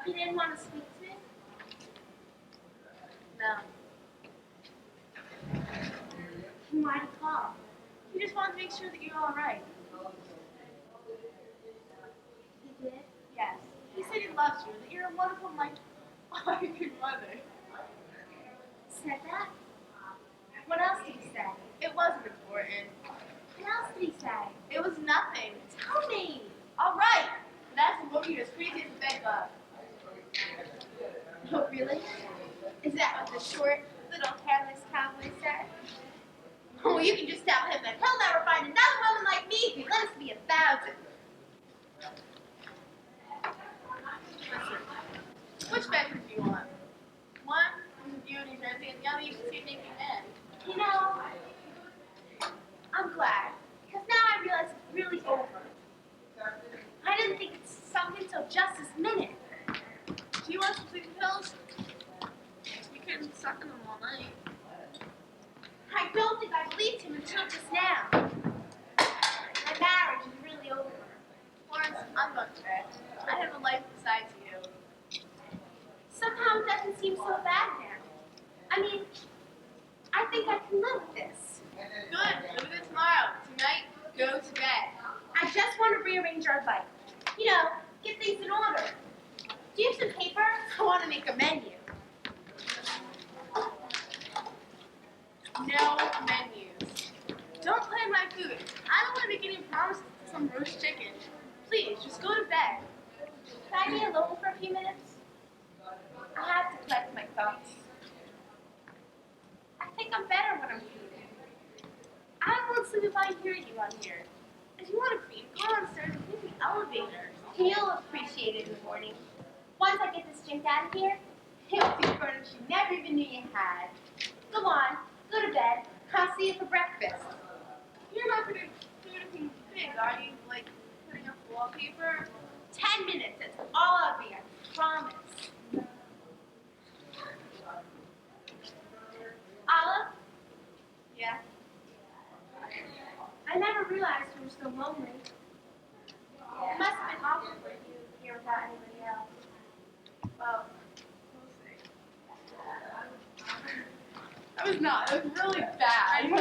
He didn't want to speak to me? No. Why'd he call? He just wanted to make sure that you're all right. He did? Yes. He said he loves you, that you're a wonderful, like, good mother. Said that? What else did he say? It wasn't important. What else did he say? It was nothing. Tell me. All right. That's a woman as crazy as a bed bug. Oh, really? Is that what the short, little, hairless cowboy said? Oh, you can just tell him that he'll never find another woman like me if he lives to be 1,000. Listen, which bedroom do you want? One with you and your jersey, and the other you can see a naked man. You know, I'm glad, because now I realize it's really over. I didn't think it's sunk until just this minute. Do you want some sleeping pills? You can suck on them all night. I don't think I believed him until just now. My marriage is really over. Florence, I'm going to bed. I have a life besides you. Somehow it doesn't seem so bad now. I mean, I think I can live with this. Good. Live with it tomorrow. Tonight, go to bed. I just want to rearrange our life. You know, get things in order. Do you have some paper? I want to make a menu. No menus. Don't play my food. I don't want to make any promises to some roast chicken. Please, just go to bed. Can I be alone for a few minutes? I have to collect my thoughts. I think I'm better when I'm feeding. I won't sleep if I hear you on here. If you want to feed, go downstairs and take the elevator. You'll appreciate it in the morning. Once I get this junk out of here, you'll see furniture you never even knew you had. Go on, go to bed. I'll see you for breakfast. You're not gonna do anything big, are you? Like putting up wallpaper? 10 minutes, that's all I'll be, I promise. Olive? Yeah? I never realized you were so lonely. It must have been awful for you here without anybody else. Well, we'll see. That was really bad.